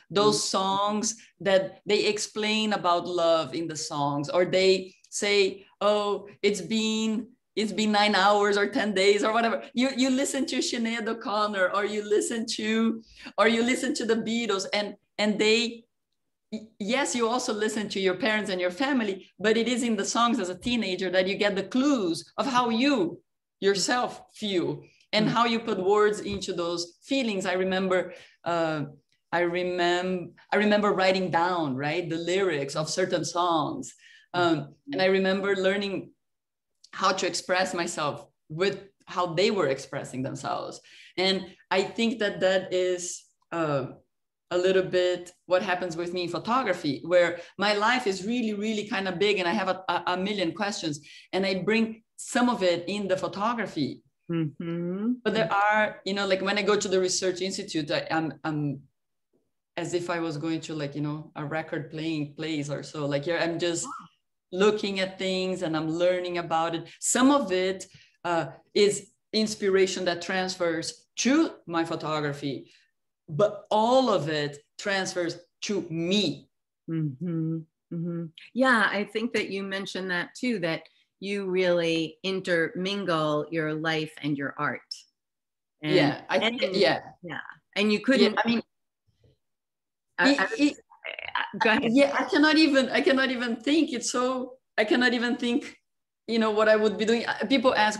Speaker 2: Those songs that they explain about love in the songs, or they say, oh, it's been 9 hours or 10 days or whatever. You listen to Sinead O'Connor, or you listen to the Beatles, and they, yes, you also listen to your parents and your family, but it is in the songs as a teenager that you get the clues of how you yourself feel and how you put words into those feelings. I remember writing down, right, the lyrics of certain songs. And I remember learning how to express myself with how they were expressing themselves. And I think that is a little bit what happens with me in photography, where my life is really, really kind of big and I have a million questions, and I bring some of it in the photography. Mm-hmm. But there are, like when I go to the Research Institute, I'm as if I was going to, like, a record playing place or so. Like, here I'm just looking at things and I'm learning about it. Some of it is inspiration that transfers to my photography, but all of it transfers to me.
Speaker 1: Mm-hmm. Mm-hmm. Yeah, I think that you mentioned that too, that you really intermingle your life and your art. And,
Speaker 2: yeah, I think, yeah.
Speaker 1: And you couldn't,
Speaker 2: yeah, I mean,
Speaker 1: go ahead.
Speaker 2: Yeah, I cannot even think. I cannot even think, what I would be doing. People ask,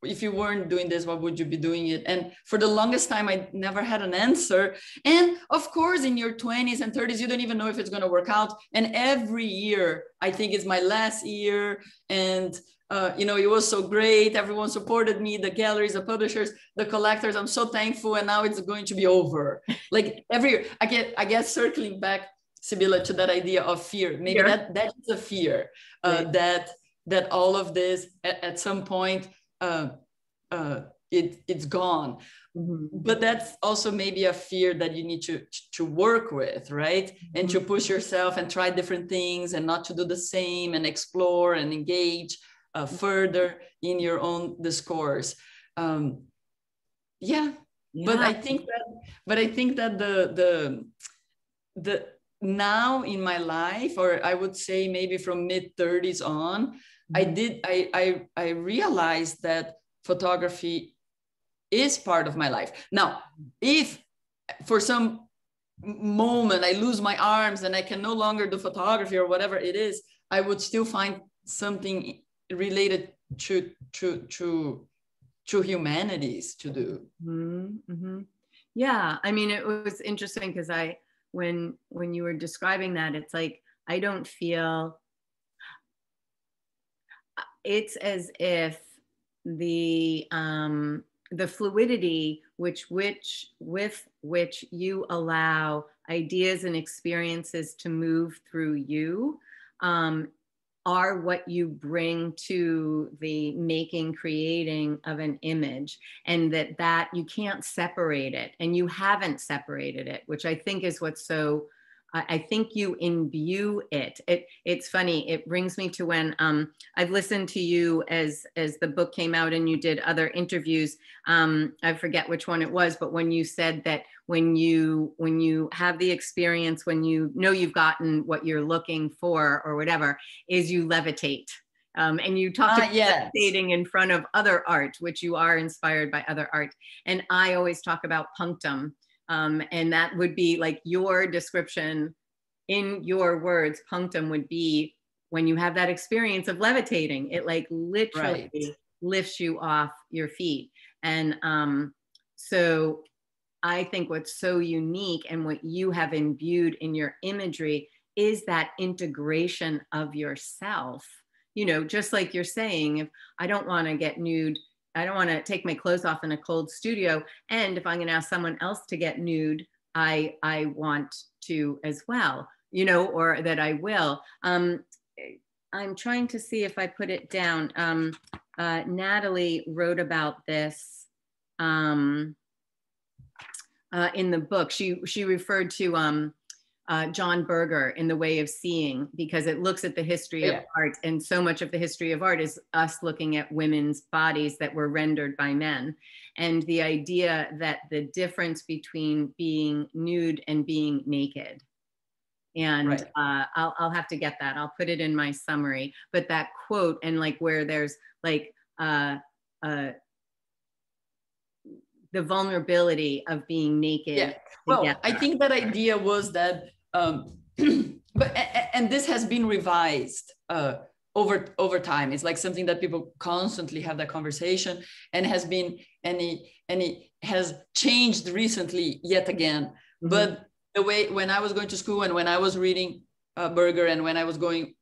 Speaker 2: if you weren't doing this, what would you be doing it? And for the longest time, I never had an answer. And of course, in your 20s and 30s, you don't even know if it's going to work out. And every year, I think it's my last year. And it was so great. Everyone supported me, the galleries, the publishers, the collectors. I'm so thankful. And now it's going to be over. Like every year, I guess circling back, Sybylla, to that idea of fear. Maybe that is a fear, that all of this at some point, it's gone. Mm-hmm. But that's also maybe a fear that you need to work with, right? Mm-hmm. And to push yourself and try different things and not to do the same and explore and engage further in your own discourse. But I think that the now in my life, or I would say maybe from mid-30s on, mm-hmm. I realized that photography is part of my life. Now, if for some moment I lose my arms and I can no longer do photography or whatever it is, I would still find something related to humanities to do.
Speaker 1: Mm-hmm. Yeah, I mean, it was interesting because when you were describing that, it's like, I don't feel, it's as if the fluidity with which you allow ideas and experiences to move through you are what you bring to the creating of an image, and that you can't separate it, and you haven't separated it, which I think is what's so, I think you imbue it. It's funny, it brings me to when I've listened to you as the book came out and you did other interviews. I forget which one it was, but when you said that when you have the experience, when you know you've gotten what you're looking for or whatever, is you levitate. And you talked about levitating in front of other art, which you are inspired by other art. And I always talk about punctum. And that would be like your description in your words. Punctum would be when you have that experience of levitating, it like literally lifts you off your feet. And so I think what's so unique and what you have imbued in your imagery is that integration of yourself. You know, just like you're saying, if I don't want to get nude, I don't want to take my clothes off in a cold studio. And if I'm going to ask someone else to get nude, I want to as well, you know, or that I will. I'm trying to see if I put it down. Natalie wrote about this in the book. She referred to John Berger in The Way of Seeing, because it looks at the history of art, and so much of the history of art is us looking at women's bodies that were rendered by men. And the idea that the difference between being nude and being naked. And
Speaker 2: right.
Speaker 1: I'll have to get that. I'll put it in my summary. But that quote, and like where there's like the vulnerability of being naked.
Speaker 2: Yeah. Well, I think that idea was that, and this has been revised over time. It's like something that people constantly have that conversation, and has been, and it has changed recently yet again. Mm-hmm. But the way, when I was going to school and when I was reading Berger, and when I was going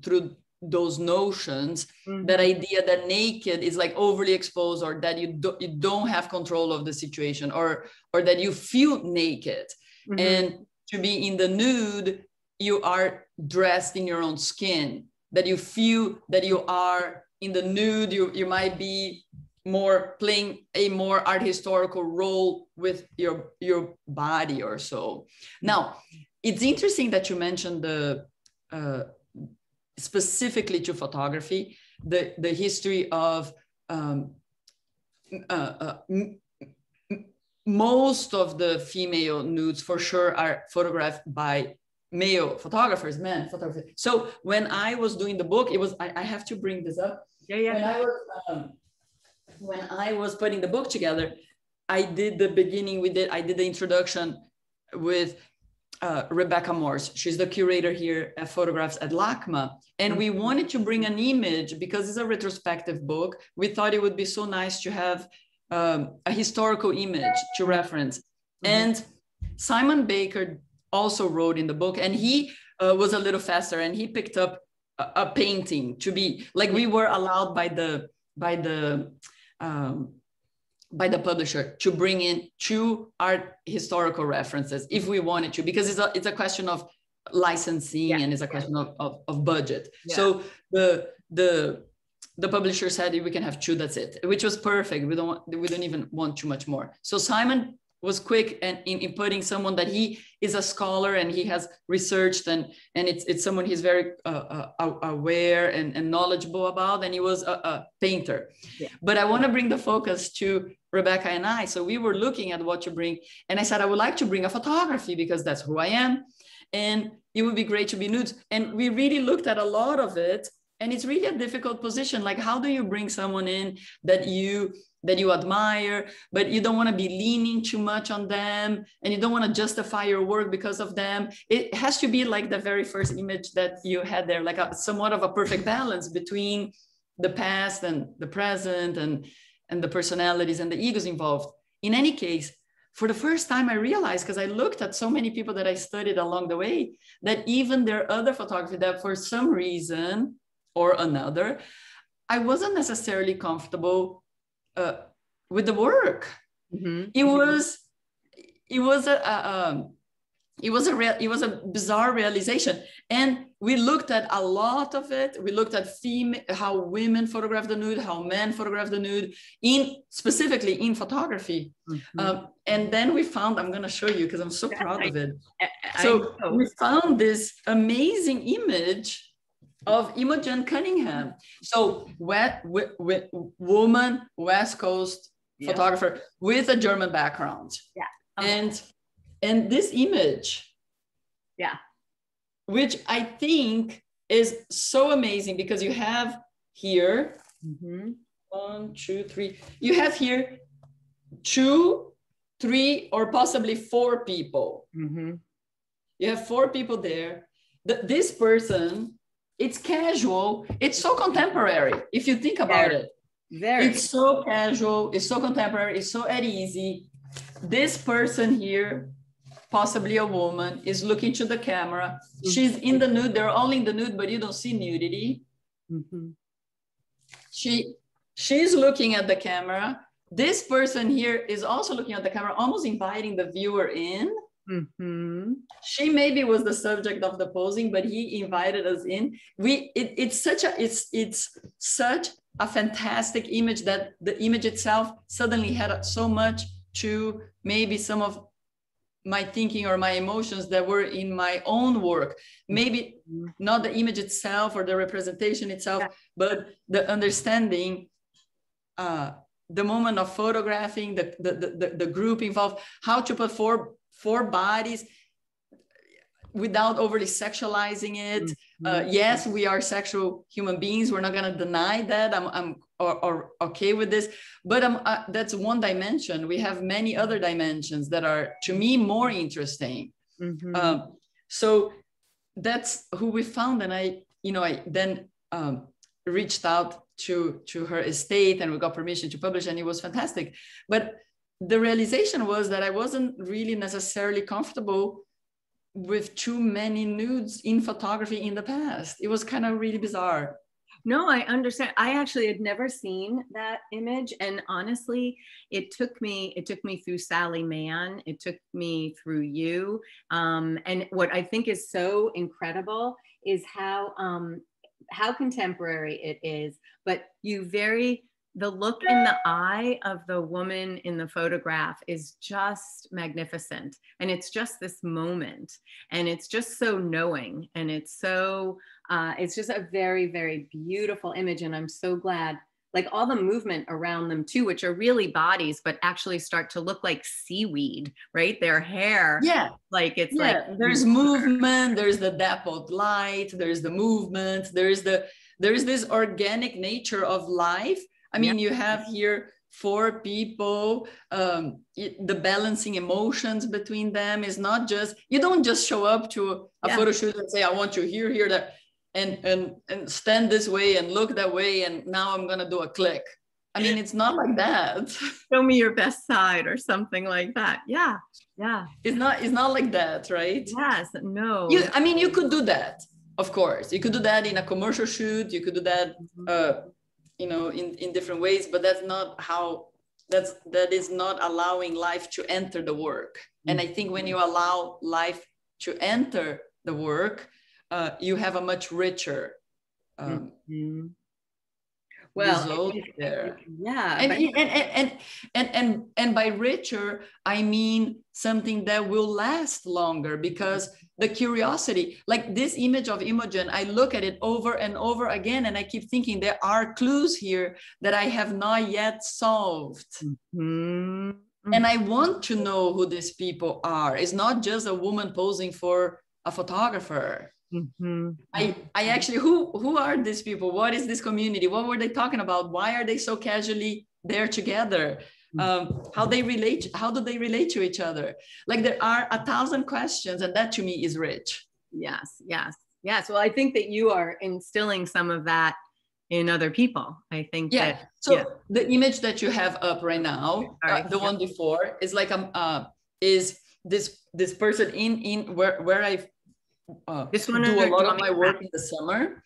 Speaker 2: through those notions, mm-hmm. that idea that naked is like overly exposed, or that you don't have control of the situation, or that you feel naked. Mm-hmm. And to be in the nude, you are dressed in your own skin, that you feel that you are in the nude, you might be more playing a more art historical role with your body or so. Now, it's interesting that you mentioned the specifically to photography, the history of most of the female nudes for sure are photographed by male photographers, men photographers. So when I was doing the book, it was, I have to bring this up. Yeah. When I was putting the book together, I did the beginning I did the introduction with Rebecca Morse. She's the curator here at Photographs at LACMA. And we wanted to bring an image, because it's a retrospective book. We thought it would be so nice to have a historical image to reference. Mm-hmm. And Simon Baker also wrote in the book, and he was a little faster, and he picked up a painting to be, like, we were allowed by the publisher to bring in 2 art historical references if we wanted to, because it's a question of licensing, and it's a question of budget. Yeah. So the publisher said we can have 2, that's it, which was perfect. We don't even want too much more. So Simon was quick and in putting someone that he is a scholar, and he has researched, and it's someone he's very aware and knowledgeable about, and he was a painter. Yeah. But I want to bring the focus to Rebecca and I. So we were looking at what to bring, and I said I would like to bring a photography, because that's who I am, and it would be great to be nudes. And we really looked at a lot of it, and it's really a difficult position. Like, how do you bring someone in that you admire, but you don't want to be leaning too much on them, and you don't want to justify your work because of them? It has to be like the very first image that you had there, like somewhat of a perfect balance between the past and the present, and the personalities and the egos involved. In any case, for the first time, I realized, because I looked at so many people that I studied along the way, that even their other photography, that for some reason or another, I wasn't necessarily comfortable with the work. Mm-hmm. It was a bizarre realization. And we looked at a lot of it. We looked at how women photograph the nude, how men photograph the nude, specifically in photography. Mm-hmm. And then we found, I'm going to show you because I'm so proud of it. So we found this amazing image of Imogen Cunningham. So woman, West Coast photographer with a German background. Yeah. Okay. And this image, which I think is so amazing, because you have here, 1, 2, 3, you have here 2, 3, or possibly 4 people. Mm-hmm. You have 4 people there. This person, it's casual. It's so contemporary. If you think about it, it's so casual. It's so contemporary. It's so at easy. This person here, possibly a woman, is looking to the camera. She's in the nude. They're all in the nude, but you don't see nudity.
Speaker 1: Mm-hmm.
Speaker 2: She's looking at the camera. This person here is also looking at the camera, almost inviting the viewer in.
Speaker 1: Mm-hmm.
Speaker 2: She maybe was the subject of the posing, but he invited us in. It's such a fantastic image that the image itself suddenly had so much to maybe some of my thinking or my emotions that were in my own work. Maybe not the image itself or the representation itself, but the understanding, the moment of photographing, the group involved, how to put four bodies without overly sexualizing it. Yes, we are sexual human beings. We're not going to deny that. I'm okay with this, but that's one dimension. We have many other dimensions that are, to me, more interesting. So that's who we found, and I then reached out to her estate, and we got permission to publish, and it was fantastic. But the realization was that I wasn't really necessarily comfortable with too many nudes in photography in the past. It was kind of really bizarre.
Speaker 1: No, I understand. I actually had never seen that image. And honestly, it took me through Sally Mann. It took me through you. And what I think is so incredible is how contemporary it is, but the look in the eye of the woman in the photograph is just magnificent. And it's just this moment, and it's just so knowing. And it's just a very, very beautiful image. And I'm so glad, like all the movement around them too, which are really bodies, but actually start to look like seaweed, right? Their hair.
Speaker 2: Yeah.
Speaker 1: Like it's like
Speaker 2: there's movement, there's the dappled light, there's the movement, there's this organic nature of life. I mean, you have here 4 people, the balancing emotions between them is not just, you don't just show up to a photo shoot and say, I want you here, there, and stand this way and look that way, and now I'm going to do a click. I mean, it's not like that.
Speaker 1: Show me your best side or something like that. Yeah.
Speaker 2: It's not like that, right?
Speaker 1: Yes, no.
Speaker 2: You could do that, of course. You could do that in a commercial shoot. You could do that, in different ways, but that's not how, that is not allowing life to enter the work. And I think when you allow life to enter the work, you have a much richer result there. And by richer, I mean something that will last longer, because the curiosity, like this image of Imogen, I look at it over and over again, and I keep thinking there are clues here that I have not yet solved. And I want to know who these people are. It's not just a woman posing for a photographer. I actually, who are these people? What is this community? What were they talking about? Why are they so casually there together? How do they relate to each other? Like, there are 1,000 questions, and that to me is rich.
Speaker 1: Yes. Well, I think that you are instilling some of that in other people. I think that. So
Speaker 2: the image that you have up right now, the one before, is like is this person in where I do a lot of my work in the summer.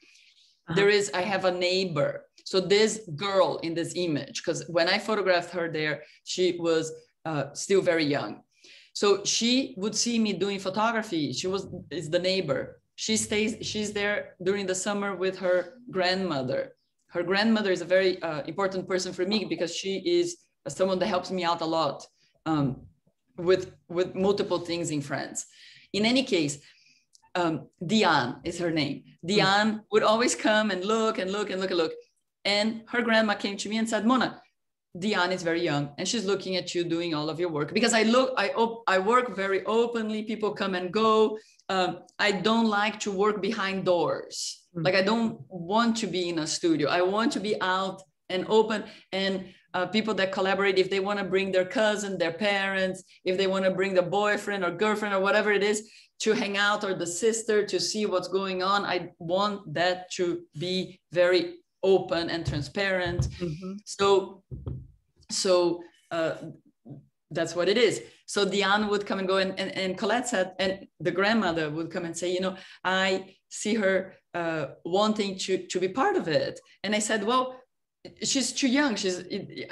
Speaker 2: I have a neighbor. So this girl in this image, because when I photographed her there, she was still very young. So she would see me doing photography. Is the neighbor. She's there during the summer with her grandmother. Her grandmother is a very important person for me, because she is someone that helps me out a lot with multiple things in France. In any case, Diane is her name. Diane would always come and look. And her grandma came to me and said, Mona, Diane is very young, and she's looking at you doing all of your work. Because I work very openly. People come and go. I don't like to work behind doors. Like, I don't want to be in a studio. I want to be out and open. And people that collaborate, if they want to bring their cousin, their parents, if they want to bring the boyfriend or girlfriend or whatever it is to hang out, or the sister to see what's going on, I want that to be very open and transparent. So that's what it is. So the aunt would come and go, and Colette said, and the grandmother would come and say, I see her wanting to be part of it. And I said, well, she's too young.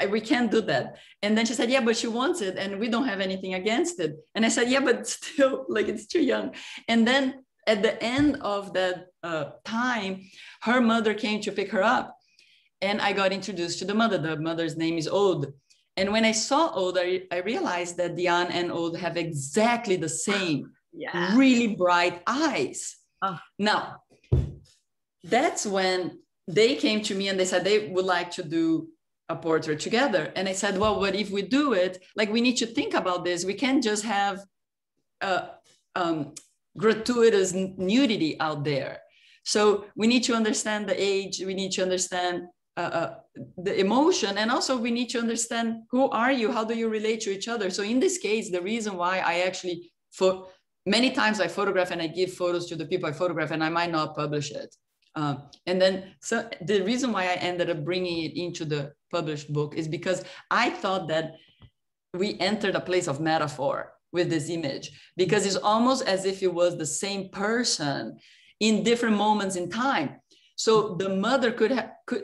Speaker 2: We can't do that. And then she said, yeah, but she wants it and we don't have anything against it. And I said, yeah, but still, like, it's too young. And then at the end of that time, her mother came to pick her up, and I got introduced to the mother. The mother's name is Aude. And when I saw Aude, I realized that Diane and Aude have exactly the same, really bright eyes. Now, that's when they came to me and they said they would like to do a portrait together. And I said, well, what if we do it? Like, we need to think about this. We can't just have gratuitous nudity out there. So we need to understand the age. We need to understand the emotion. And also we need to understand, who are you? How do you relate to each other? So in this case, the reason why I actually, many times I photograph and I give photos to the people I photograph, and I might not publish it. And then, so the reason why I ended up bringing it into the published book is because I thought that we entered a place of metaphor with this image, because it's almost as if it was the same person in different moments in time. So the mother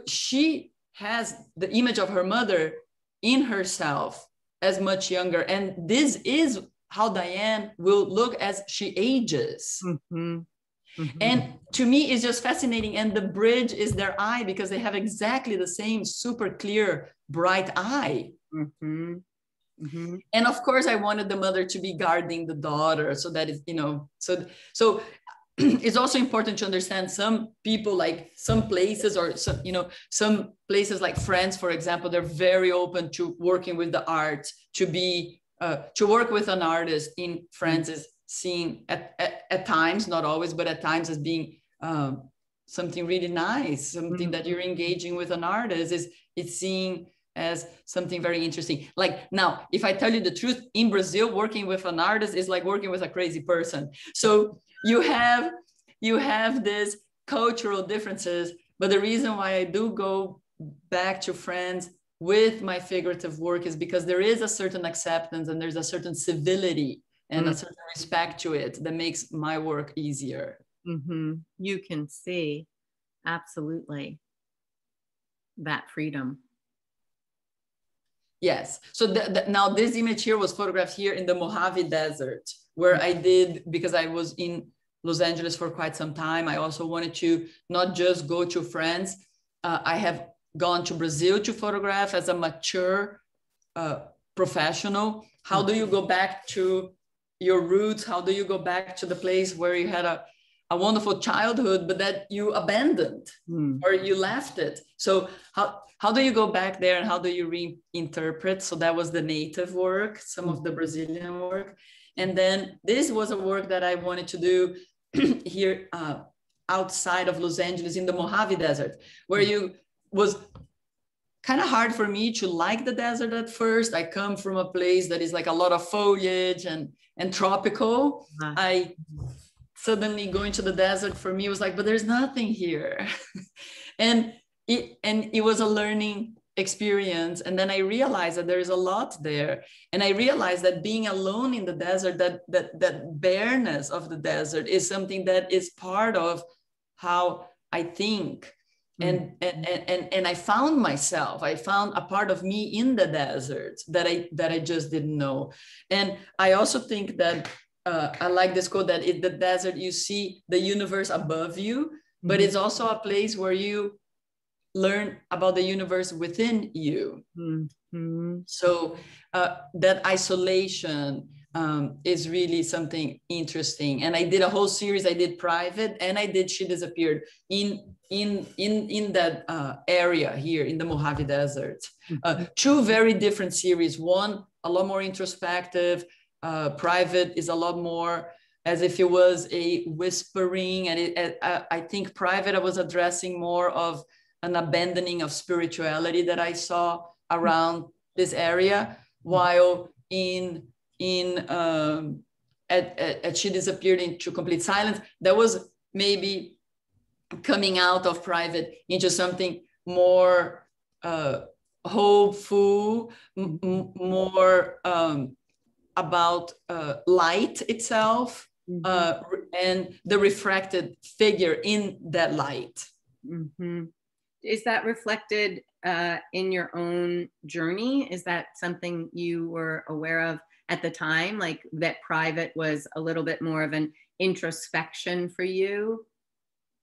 Speaker 2: she has the image of her mother in herself as much younger. And this is how Diane will look as she ages. Mm-hmm. Mm-hmm. And to me, it's just fascinating. And the bridge is their eye, because they have exactly the same super clear, bright eye. Mm-hmm. Mm-hmm. And of course, I wanted the mother to be guarding the daughter, so that is, so it's also important to understand some people, like some places, or some, some places like France, for example, they're very open to working with the art. To work with an artist in France is seen at times, not always, but at times, as being something really nice, something that you're engaging with an artist it's seen as something very interesting. Like, now, if I tell you the truth, in Brazil, working with an artist is like working with a crazy person. So you have this cultural differences, but the reason why I do go back to France with my figurative work is because there is a certain acceptance, and there's a certain civility and a certain respect to it that makes my work easier.
Speaker 1: Mm-hmm. You can see absolutely that freedom.
Speaker 2: Yes. So now this image here was photographed here in the Mojave Desert, where I did, because I was in Los Angeles for quite some time. I also wanted to not just go to France. I have gone to Brazil to photograph as a mature professional. How do you go back to your roots? How do you go back to the place where you had a wonderful childhood, but that you abandoned or you left it? So how do you go back there, and how do you reinterpret? So that was the native work, some of the Brazilian work. And then this was a work that I wanted to do here outside of Los Angeles in the Mojave Desert, where was kind of hard for me to like the desert at first. I come from a place that is like a lot of foliage and tropical. I suddenly going to the desert for me was like, but there's nothing here. and it was a learning experience. And then I realized that there's a lot there. And I realized that being alone in the desert, that bareness of the desert is something that is part of how I think. And I found myself, I found a part of me in the desert that I just didn't know. And I also think that I like this quote, that in the desert, you see the universe above you, but it's also a place where you learn about the universe within you. So that isolation is really something interesting. And I did a whole series. I did Private, and I did She Disappeared in that area here in the Mojave Desert. Two very different series. One a lot more introspective. Private is a lot more as if it was a whispering, and I think Private, I was addressing more of an abandoning of spirituality that I saw around this area, while at She Disappeared into Complete Silence, that was maybe coming out of Private into something more hopeful, more about light itself, and the refracted figure in that light.
Speaker 1: Is that reflected in your own journey? Is that something you were aware of at the time, like that private was a little bit more of an introspection for you?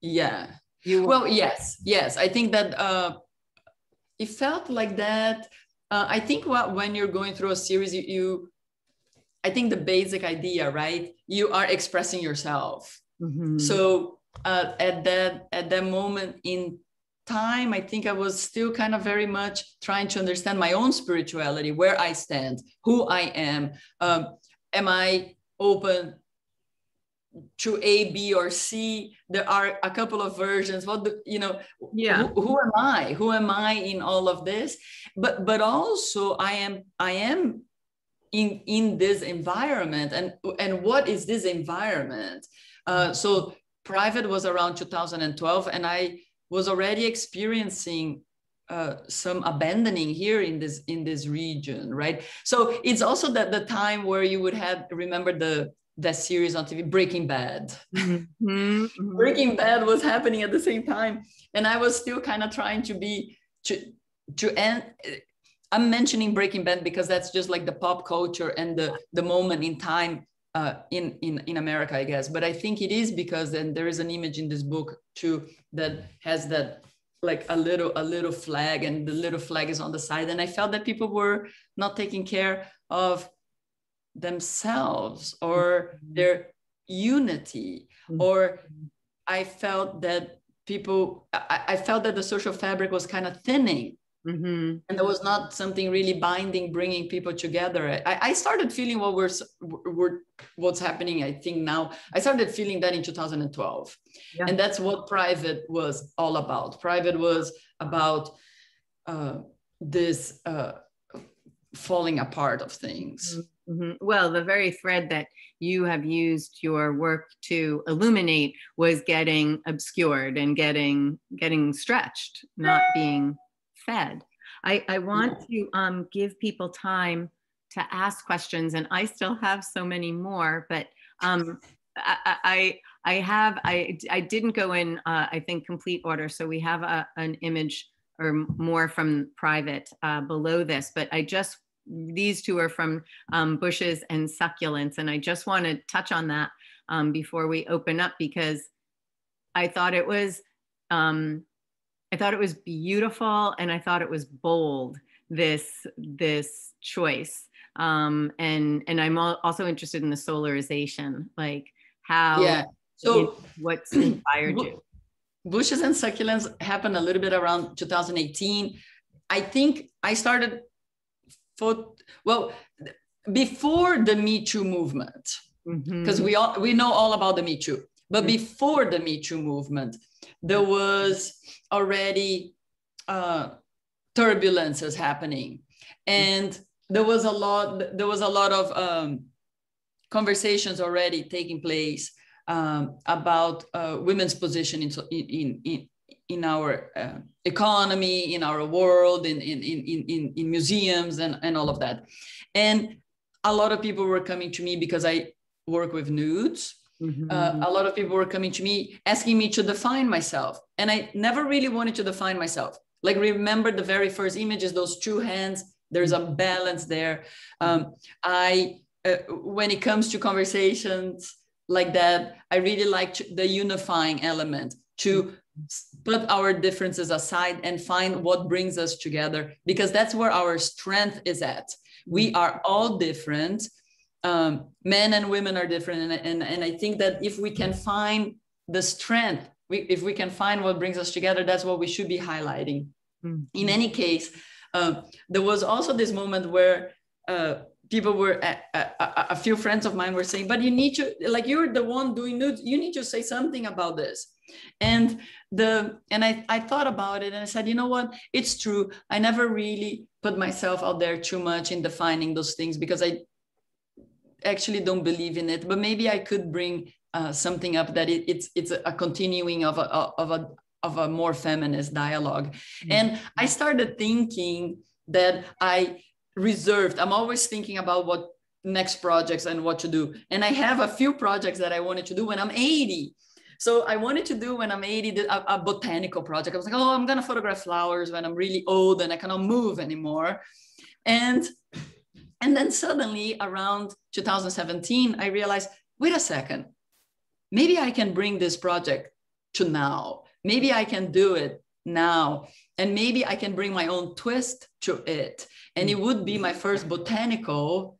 Speaker 2: Yeah. Well, yes. I think that it felt like that. I think when you're going through a series, I think the basic idea, right? You are expressing yourself. So at that moment in time, I think I was still kind of very much trying to understand my own spirituality, where I stand, who I am. Am I open to A, B, or C? There are a couple of versions. Who am I? Who am I in all of this? But also I am in this environment, and what is this environment? So private was around 2012, and I was already experiencing some abandoning here in this region, right? So it's also the time where you would remember that series on TV, Breaking Bad. Breaking Bad was happening at the same time, and I was still kind of trying to end. I'm mentioning Breaking Bad because that's just like the pop culture and the moment in time in America, I guess. But I think it is because then there is an image in this book too that has that like a little flag, and the little flag is on the side. And I felt that people were not taking care of themselves or their unity, or I felt that I felt that the social fabric was kind of thinning. And there was not something really binding, bringing people together. I started feeling what's happening, I think now. I started feeling that in 2012. Yeah. And that's what private was all about. Private was about this falling apart of things.
Speaker 1: Well, the very thread that you have used your work to illuminate was getting obscured and getting stretched, not being fed. I want to give people time to ask questions, and I still have so many more, but I didn't go in, I think, complete order. So we have an image or more from private below this, but these two are from bushes and succulents. And I just want to touch on that before we open up, because I thought it was beautiful, and I thought it was bold, this choice. And I'm also interested in the solarization, like how, what's inspired you?
Speaker 2: Bushes and succulents happened a little bit around 2018. I think I started before the Me Too movement, because we know all about the Me Too, but before the Me Too movement, there was already turbulences happening, and there was a lot of conversations already taking place about women's position in our economy, in our world, in museums, and all of that. And a lot of people were coming to me because I work with nudes. A lot of people were coming to me asking me to define myself, and I never really wanted to define myself. Like, remember the very first images, those two hands, there's a balance there. When it comes to conversations like that, I really like the unifying element, to put our differences aside and find what brings us together, because that's where our strength is at. We are all different. Men and women are different. And I think that if we can find the strength, if we can find what brings us together, that's what we should be highlighting. In any case, there was also this moment where people were, a few friends of mine were saying, but you need to, like, you're the one doing nudes, you need to say something about this. And I thought about it, and I said, you know what, it's true. I never really put myself out there too much in defining those things, because I actually don't believe in it. But maybe I could bring something up that it's a continuing of a more feminist dialogue. And I started thinking that I reserved. I'm always thinking about what next projects and what to do. And I have a few projects that I wanted to do when I'm 80. So I wanted to do when I'm 80, a botanical project. I was like, oh, I'm going to photograph flowers when I'm really old and I cannot move anymore. And then suddenly around 2017, I realized, wait a second, maybe I can bring this project to now. Maybe I can do it now. And maybe I can bring my own twist to it. And it would be my first botanical,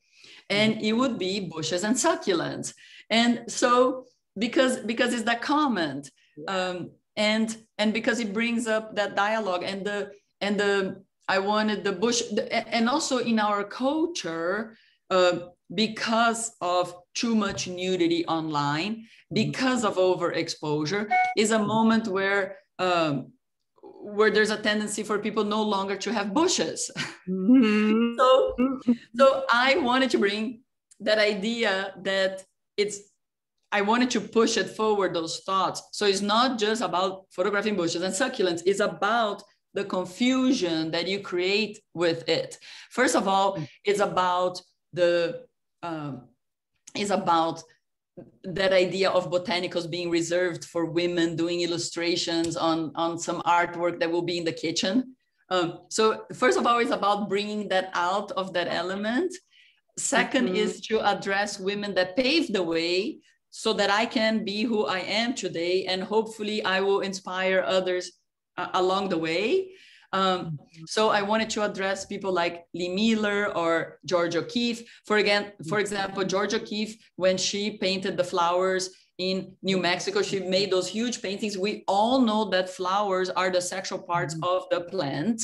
Speaker 2: and it would be bushes and succulents. And so because it's that comment, and because it brings up that dialogue and I wanted the bush, and also in our culture, because of too much nudity online, because of overexposure, is a moment where there's a tendency for people no longer to have bushes.
Speaker 1: Mm-hmm.
Speaker 2: So I wanted to bring that idea that I wanted to push it forward, those thoughts. So it's not just about photographing bushes and succulents, it's about the confusion that you create with it. First of all, it's about that idea of botanicals being reserved for women doing illustrations on some artwork that will be in the kitchen. So first of all, it's about bringing that out of that element. Second is to address women that paved the way so that I can be who I am today, and hopefully I will inspire others along the way. So I wanted to address people like Lee Miller or George O'Keeffe. For example, George O'Keeffe, when she painted the flowers in New Mexico, she made those huge paintings. We all know that flowers are the sexual parts of the plant.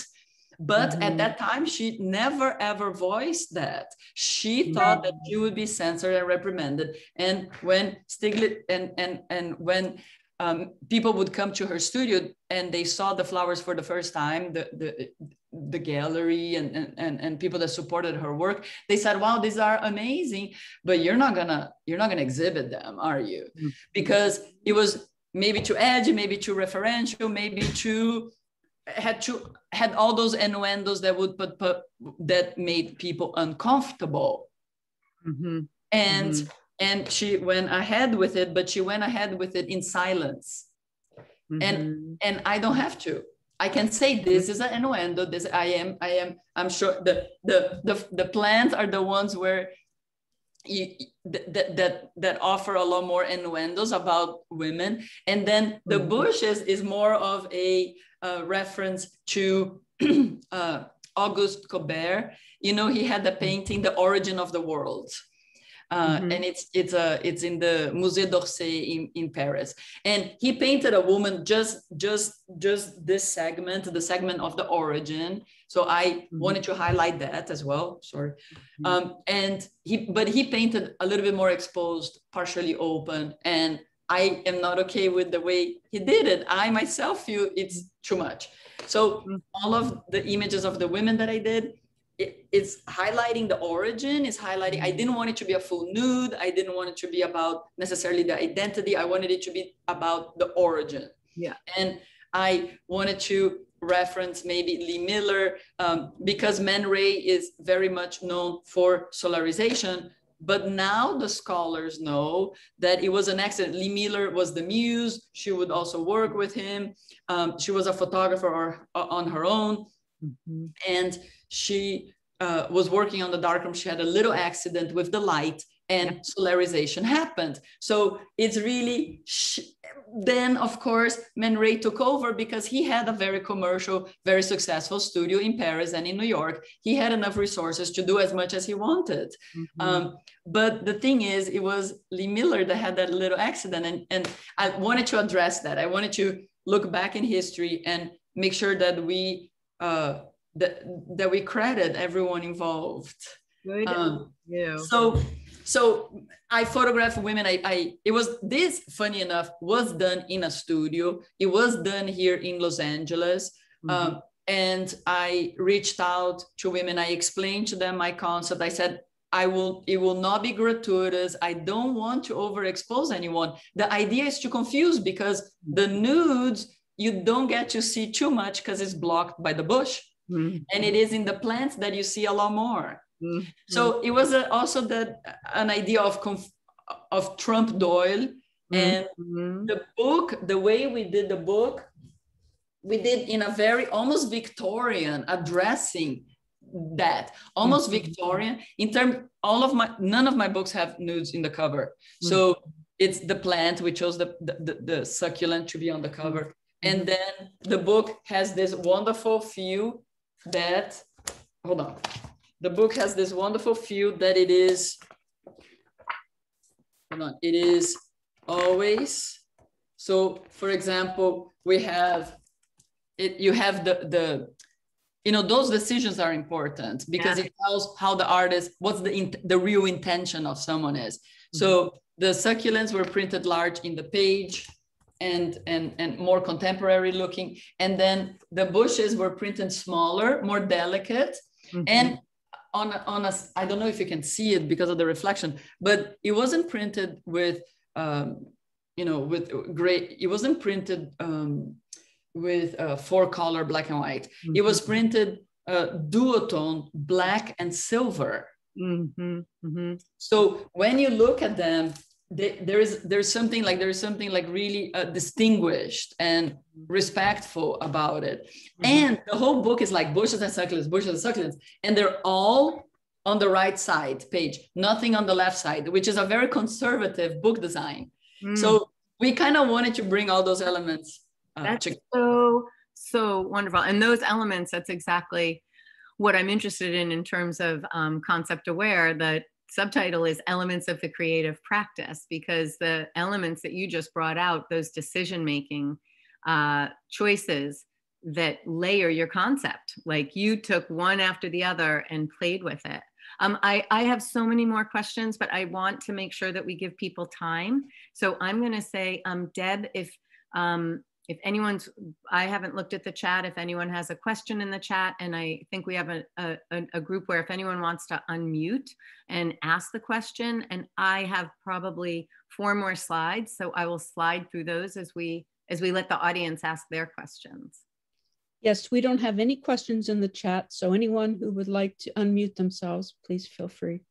Speaker 2: But at that time, she never, ever voiced that. She thought that she would be censored and reprimanded. And when Stiglitz and when people would come to her studio and they saw the flowers for the first time, the gallery and people that supported her work, they said, wow, these are amazing, but you're not gonna exhibit them, are you? Because it was maybe too edgy, maybe too referential, maybe too had all those innuendos that would that made people uncomfortable. And she went ahead with it, but she went ahead with it in silence. And I don't have to. I can say this is an innuendo. This I'm sure the plants are the ones where that offer a lot more innuendos about women, and then the bushes is more of a reference to Auguste Colbert. You know, he had the painting "The Origin of the World," and it's in the Musée d'Orsay in Paris. And he painted a woman just this segment, the segment of the origin. So I wanted to highlight that as well. Sorry. And he painted a little bit more exposed, partially open, and I am not okay with the way he did it. I myself feel it's too much. So all of the images of the women that I did, it's highlighting the origin, it's highlighting, I didn't want it to be a full nude. I didn't want it to be about necessarily the identity. I wanted it to be about the origin. Yeah. And I wanted to reference maybe Lee Miller, because Man Ray is very much known for solarization. But now the scholars know that it was an accident. Lee Miller was the muse. She would also work with him. She was a photographer on her own. And she was working on the darkroom. She had a little accident with the light, and solarization happened. So it's really, then of course, Man Ray took over because he had a very commercial, very successful studio in Paris and in New York. He had enough resources to do as much as he wanted. But the thing is, it was Lee Miller that had that little accident. And I wanted to address that. I wanted to look back in history and make sure that we that we credit everyone involved. Good. So I photograph women. It was this, funny enough, was done in a studio. It was done here in Los Angeles. And I reached out to women. I explained to them my concept. I said, it will not be gratuitous. I don't want to overexpose anyone. The idea is to confuse, because the nudes, you don't get to see too much because it's blocked by the bush.
Speaker 1: Mm-hmm.
Speaker 2: And it is in the plants that you see a lot more.
Speaker 1: Mm-hmm.
Speaker 2: So it was also an idea of Trump Doyle. And the book, the way we did the book, we did in a very almost Victorian, addressing that, almost Victorian in terms, none of my books have nudes in the cover. So it's the plant, we chose the succulent to be on the cover. And then the book has this wonderful feel that, hold on. The book has this wonderful feel that it is, hold on, it is always. So for example, we have it, you have those decisions are important because it tells how the artist, what's the real intention of someone is. So the succulents were printed large in the page and more contemporary looking. And then the bushes were printed smaller, more delicate. And on a, I don't know if you can see it because of the reflection, but it wasn't printed with, with gray, it wasn't printed with 4-color black and white. It was printed duotone, black and silver. So when you look at them, there's something like really distinguished and respectful about it. And the whole book is like bushes and succulents, and they're all on the right side page, nothing on the left side, which is a very conservative book design. So we kind of wanted to bring all those elements.
Speaker 1: That's so wonderful. And those elements, that's exactly what I'm interested in terms of concept aware. The subtitle is Elements of the Creative Practice, because the elements that you just brought out, those decision-making choices that layer your concept, like you took one after the other and played with it. I have so many more questions, but I want to make sure that we give people time. So I'm going to say, Deb, if I haven't looked at the chat, if anyone has a question in the chat, and I think we have a group where if anyone wants to unmute and ask the question, and I have probably 4 more slides, so I will slide through those as we let the audience ask their questions.
Speaker 3: Yes, we don't have any questions in the chat, so anyone who would like to unmute themselves, please feel free.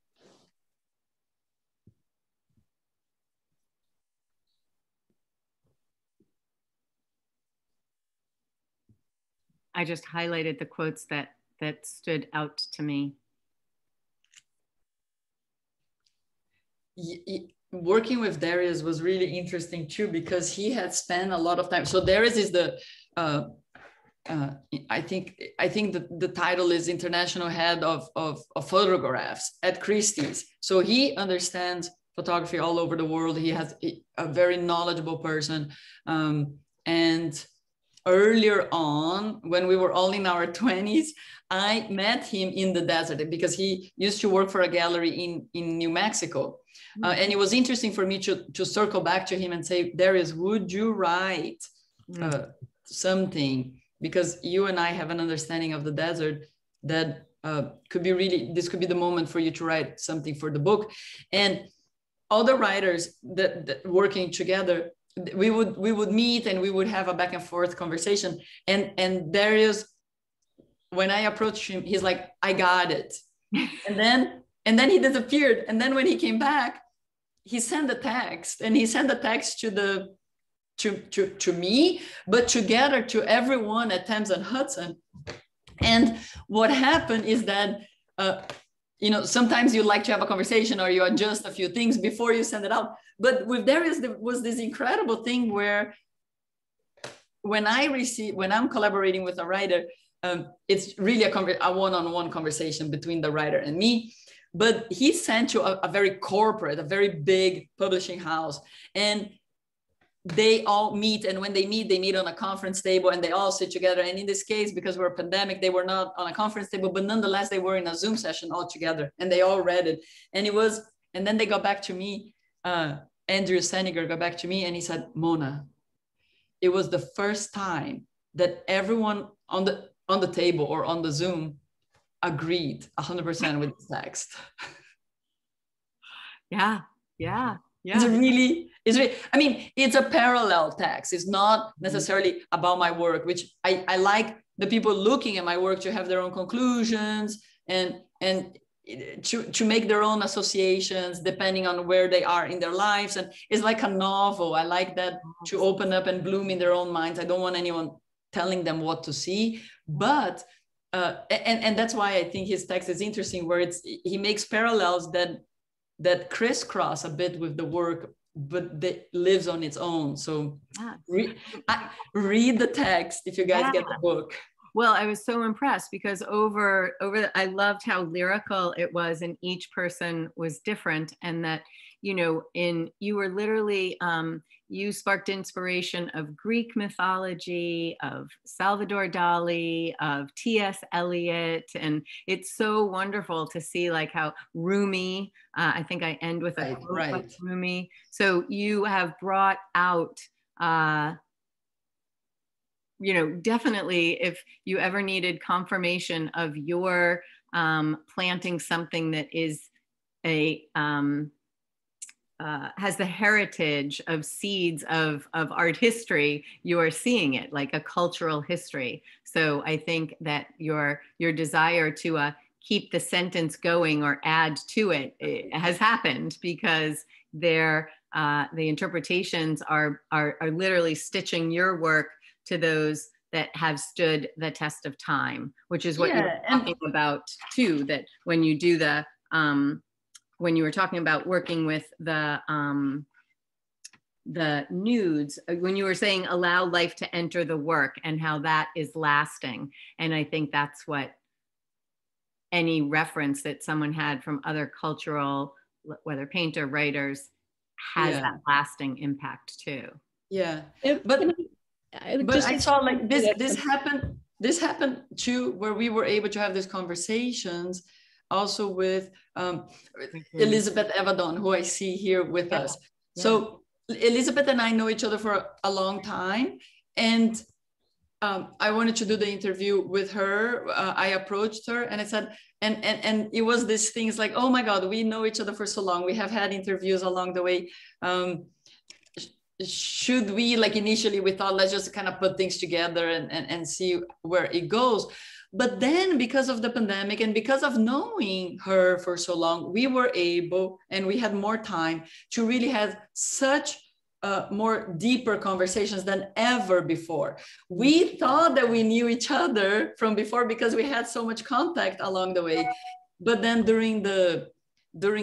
Speaker 1: I just highlighted the quotes that stood out to me.
Speaker 2: Working with Darius was really interesting too, because he had spent a lot of time. So Darius is the, I think the title is International Head of Photographs at Christie's. So he understands photography all over the world. He has a very knowledgeable person. And earlier on, when we were all in our 20s, I met him in the desert because he used to work for a gallery in New Mexico. And it was interesting for me to circle back to him and say, Darius, would you write something? Because you and I have an understanding of the desert that this could be the moment for you to write something for the book. And all the writers that working together, we would meet and we would have a back and forth conversation. And Darius, when I approached him, he's like, I got it. and then he disappeared. And then when he came back, he sent the text, and he sent the text to me, but together to everyone at Thames and Hudson. And what happened is that, sometimes you like to have a conversation or you adjust a few things before you send it out. But with Darius, there was this incredible thing where when I'm collaborating with a writer, it's really a one-on-one conversation between the writer and me. But he sent to a very corporate, a very big publishing house, and they all meet. And when they meet on a conference table and they all sit together. And in this case, because we're a pandemic, they were not on a conference table, but nonetheless, they were in a Zoom session all together and they all read it. And then they got back to me, Andrew Seniger got back to me and he said, Mona, it was the first time that everyone on the table or on the Zoom agreed 100% with the text.
Speaker 1: Yeah.
Speaker 2: It's really, I mean, it's a parallel text. It's not necessarily about my work, which I like the people looking at my work to have their own conclusions and to make their own associations depending on where they are in their lives. And it's like a novel. I like that, to open up and bloom in their own minds. I don't want anyone telling them what to see, but and that's why I think his text is interesting, where he makes parallels that crisscross a bit with the work, but that lives on its own. So read the text if you guys get the book.
Speaker 1: Well, I was so impressed because I loved how lyrical it was, and each person was different, and that, you know, you were literally, you sparked inspiration of Greek mythology, of Salvador Dali, of T.S. Eliot, and it's so wonderful to see like how Rumi, I think I end with a quote by Rumi. So you have brought out, you know, definitely if you ever needed confirmation of your planting something that is has the heritage of seeds of art history, you are seeing it like a cultural history. So I think that your desire to keep the sentence going or add to it has happened, because the interpretations are literally stitching your work to those that have stood the test of time, which is what you're talking about too, that when you do the, when you were talking about working with the nudes, when you were saying allow life to enter the work and how that is lasting. And I think that's what any reference that someone had from other cultural, whether painter, writers, has that lasting impact too.
Speaker 2: Yeah, but I saw like this happened too, where we were able to have these conversations also with Elizabeth Evadon, who I see here with us. So Elizabeth and I know each other for a long time, and I wanted to do the interview with her. I approached her and I said, and it was these things like, oh my God, we know each other for so long. We have had interviews along the way. Should we, like initially we thought, let's just kind of put things together and see where it goes. But then because of the pandemic and because of knowing her for so long, we were able, and we had more time to really have such more deeper conversations than ever before. We thought that we knew each other from before because we had so much contact along the way. But then during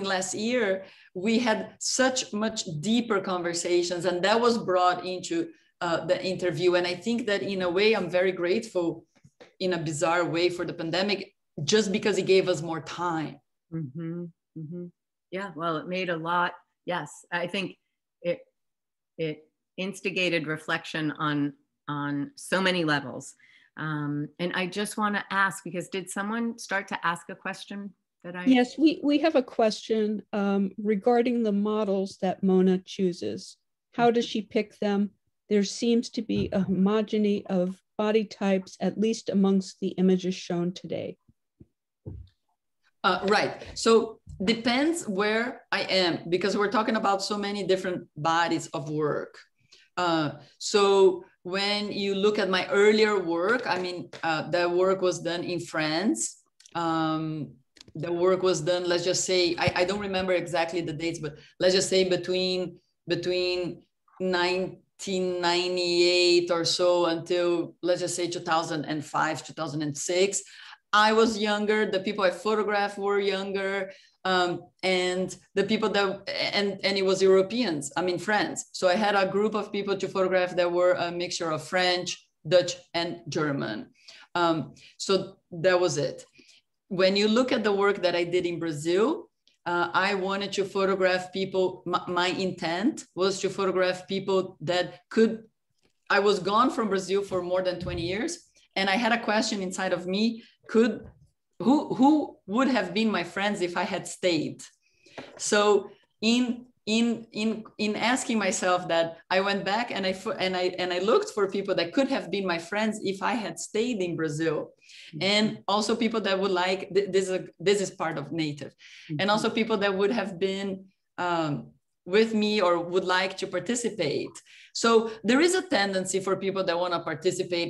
Speaker 2: last year, we had such much deeper conversations, and that was brought into the interview. And I think that in a way, I'm very grateful in a bizarre way for the pandemic, just because it gave us more time.
Speaker 1: Mm-hmm. Mm-hmm. Yeah, well, it made a lot. Yes, I think it instigated reflection on so many levels. And I just want to ask, because did someone start to ask a question?
Speaker 3: Yes, we have a question regarding the models that Mona chooses. How does she pick them? There seems to be a homogeny of body types, at least amongst the images shown today.
Speaker 2: Right. So depends where I am, because we're talking about so many different bodies of work. So when you look at my earlier work, I mean, that work was done in France. The work was done, let's just say, I don't remember exactly the dates, but let's just say between 1998 or so until, let's just say 2005, 2006. I was younger, the people I photographed were younger, and the people that, and it was Europeans, I mean, France. So I had a group of people to photograph that were a mixture of French, Dutch, and German. So that was it. When you look at the work that I did in Brazil, I wanted to photograph people. My intent was to photograph people that could, I was gone from Brazil for more than 20 years. And I had a question inside of me, who would have been my friends if I had stayed? So in asking myself that, I went back and I looked for people that could have been my friends if I had stayed in Brazil, and also people that would like this is part of native, and also people that would have been with me or would like to participate. So there is a tendency for people that want to participate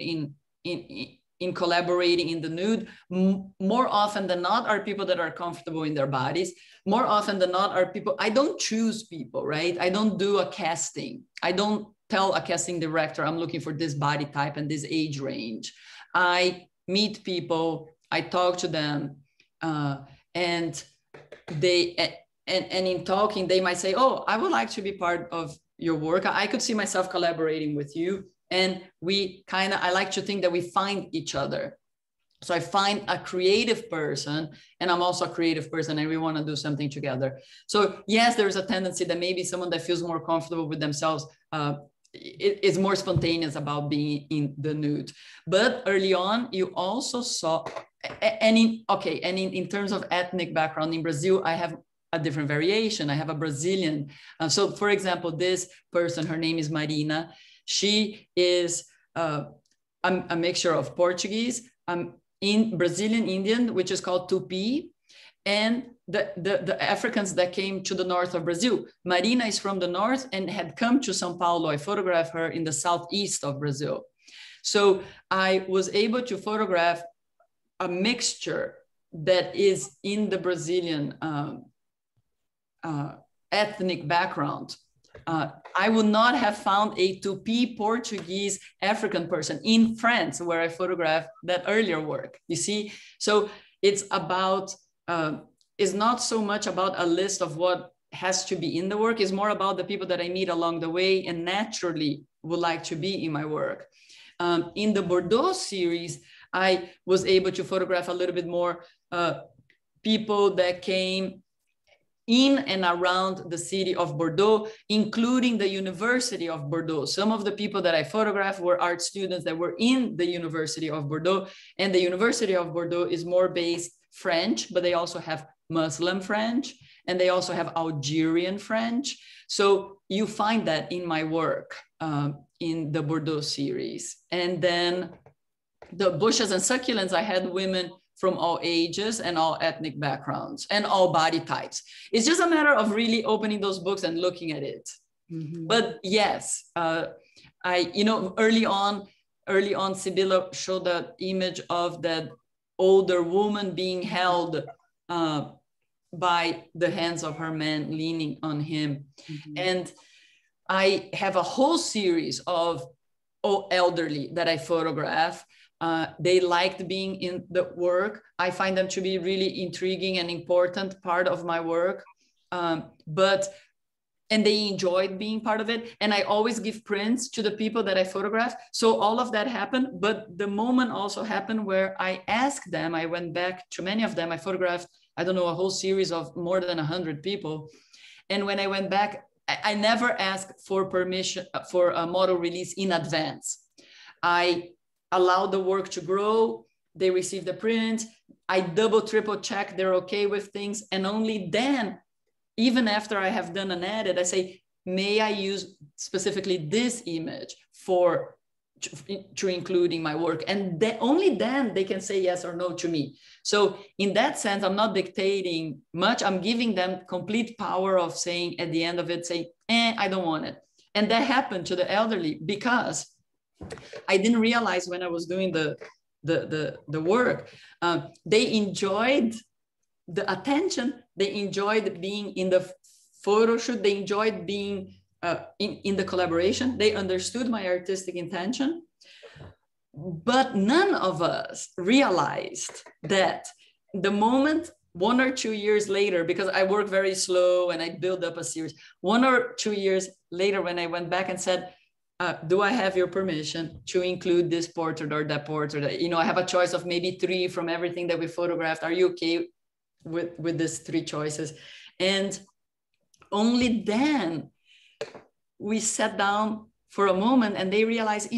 Speaker 2: in collaborating in the nude, more often than not are people that are comfortable in their bodies. More often than not are people, I don't choose people, right? I don't do a casting. I don't tell a casting director, I'm looking for this body type and this age range. I meet people, I talk to them, and in talking, they might say, oh, I would like to be part of your work. I could see myself collaborating with you. And I like to think that we find each other. So I find a creative person, and I'm also a creative person, and we want to do something together. So yes, there's a tendency that maybe someone that feels more comfortable with themselves is more spontaneous about being in the nude. But early on, you also saw, in terms of ethnic background in Brazil, I have a different variation. I have a Brazilian. So for example, this person, her name is Marina. She is a mixture of Portuguese, in Brazilian Indian, which is called Tupi, and the Africans that came to the north of Brazil. Marina is from the north and had come to São Paulo. I photographed her in the southeast of Brazil. So I was able to photograph a mixture that is in the Brazilian ethnic background. I would not have found a Tupi Portuguese African person in France, where I photographed that earlier work, you see? So it's not so much about a list of what has to be in the work, it's more about the people that I meet along the way and naturally would like to be in my work. In the Bordeaux series, I was able to photograph a little bit more people that came in and around the city of Bordeaux, including the University of Bordeaux. Some of the people that I photographed were art students that were in the University of Bordeaux, and the University of Bordeaux is more based French, but they also have Muslim French, and they also have Algerian French. So you find that in my work in the Bordeaux series. And then the bushes and succulents, I had women from all ages and all ethnic backgrounds and all body types. It's just a matter of really opening those books and looking at it. Mm-hmm. But yes, early on, Sybylla showed the image of that older woman being held by the hands of her man leaning on him. Mm-hmm. And I have a whole series of elderly that I photograph. They liked being in the work. I find them to be really intriguing and important part of my work. And they enjoyed being part of it. And I always give prints to the people that I photograph. So all of that happened. But the moment also happened where I asked them, I went back to many of them. I photographed, I don't know, a whole series of more than 100 people. And when I went back, I never asked for permission for a model release in advance. I allowed the work to grow. They received the print. I double, triple check they're okay with things. And only then, even after I have done an edit, I say, may I use specifically this image to include in my work? And only then they can say yes or no to me. So in that sense, I'm not dictating much. I'm giving them complete power of saying at the end of it, say, I don't want it. And that happened to the elderly because I didn't realize when I was doing the work, they enjoyed the attention. They enjoyed being in the photo shoot. They enjoyed being in the collaboration. They understood my artistic intention. But none of us realized that the moment 1 or 2 years later, because I work very slow and I build up a series, 1 or 2 years later, when I went back and said, do I have your permission to include this portrait or that portrait? I have a choice of maybe 3 from everything that we photographed. Are you okay with these 3 choices? And only then we sat down for a moment and they realized,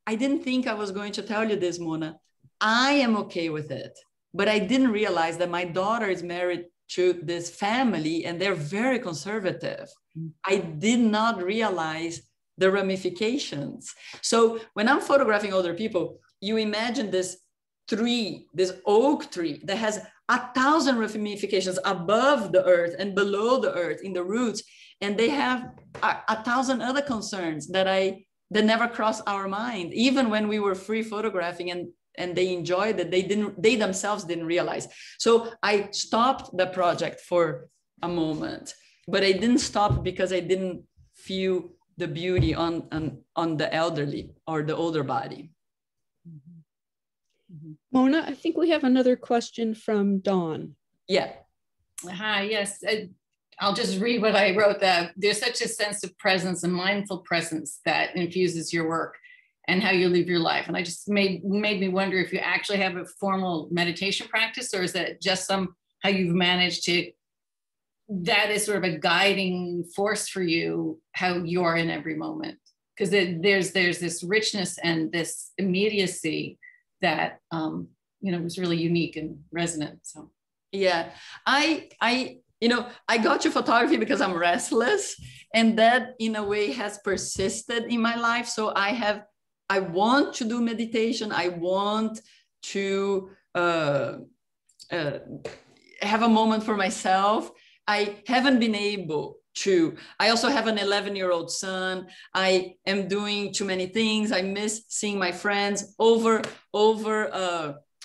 Speaker 2: I didn't think I was going to tell you this, Mona. I am okay with it. But I didn't realize that my daughter is married to this family and they're very conservative. I did not realize the ramifications. So when I'm photographing older people, you imagine this tree, this oak tree that has 1,000 ramifications above the earth and below the earth in the roots. And they have 1,000 other concerns that I that never crossed our mind, even when we were free photographing and they enjoyed it, they themselves didn't realize. So I stopped the project for a moment, but I didn't stop because I didn't feel the beauty on the elderly or the older body.
Speaker 3: Mona, I think we have another question from Dawn.
Speaker 2: Yeah.
Speaker 4: Hi, yes. I'll just read what I wrote. That there's such a sense of presence, a mindful presence that infuses your work and how you live your life. And I just made me wonder if you actually have a formal meditation practice, or is that just how you've managed to, that is sort of a guiding force for you, how you're in every moment. Because there's this richness and this immediacy that, was really unique and resonant. So.
Speaker 2: Yeah, I got to photography because I'm restless, and that in a way has persisted in my life. So I want to do meditation. I want to have a moment for myself. I haven't been able to. I also have an 11-year-old son. I am doing too many things. I miss seeing my friends over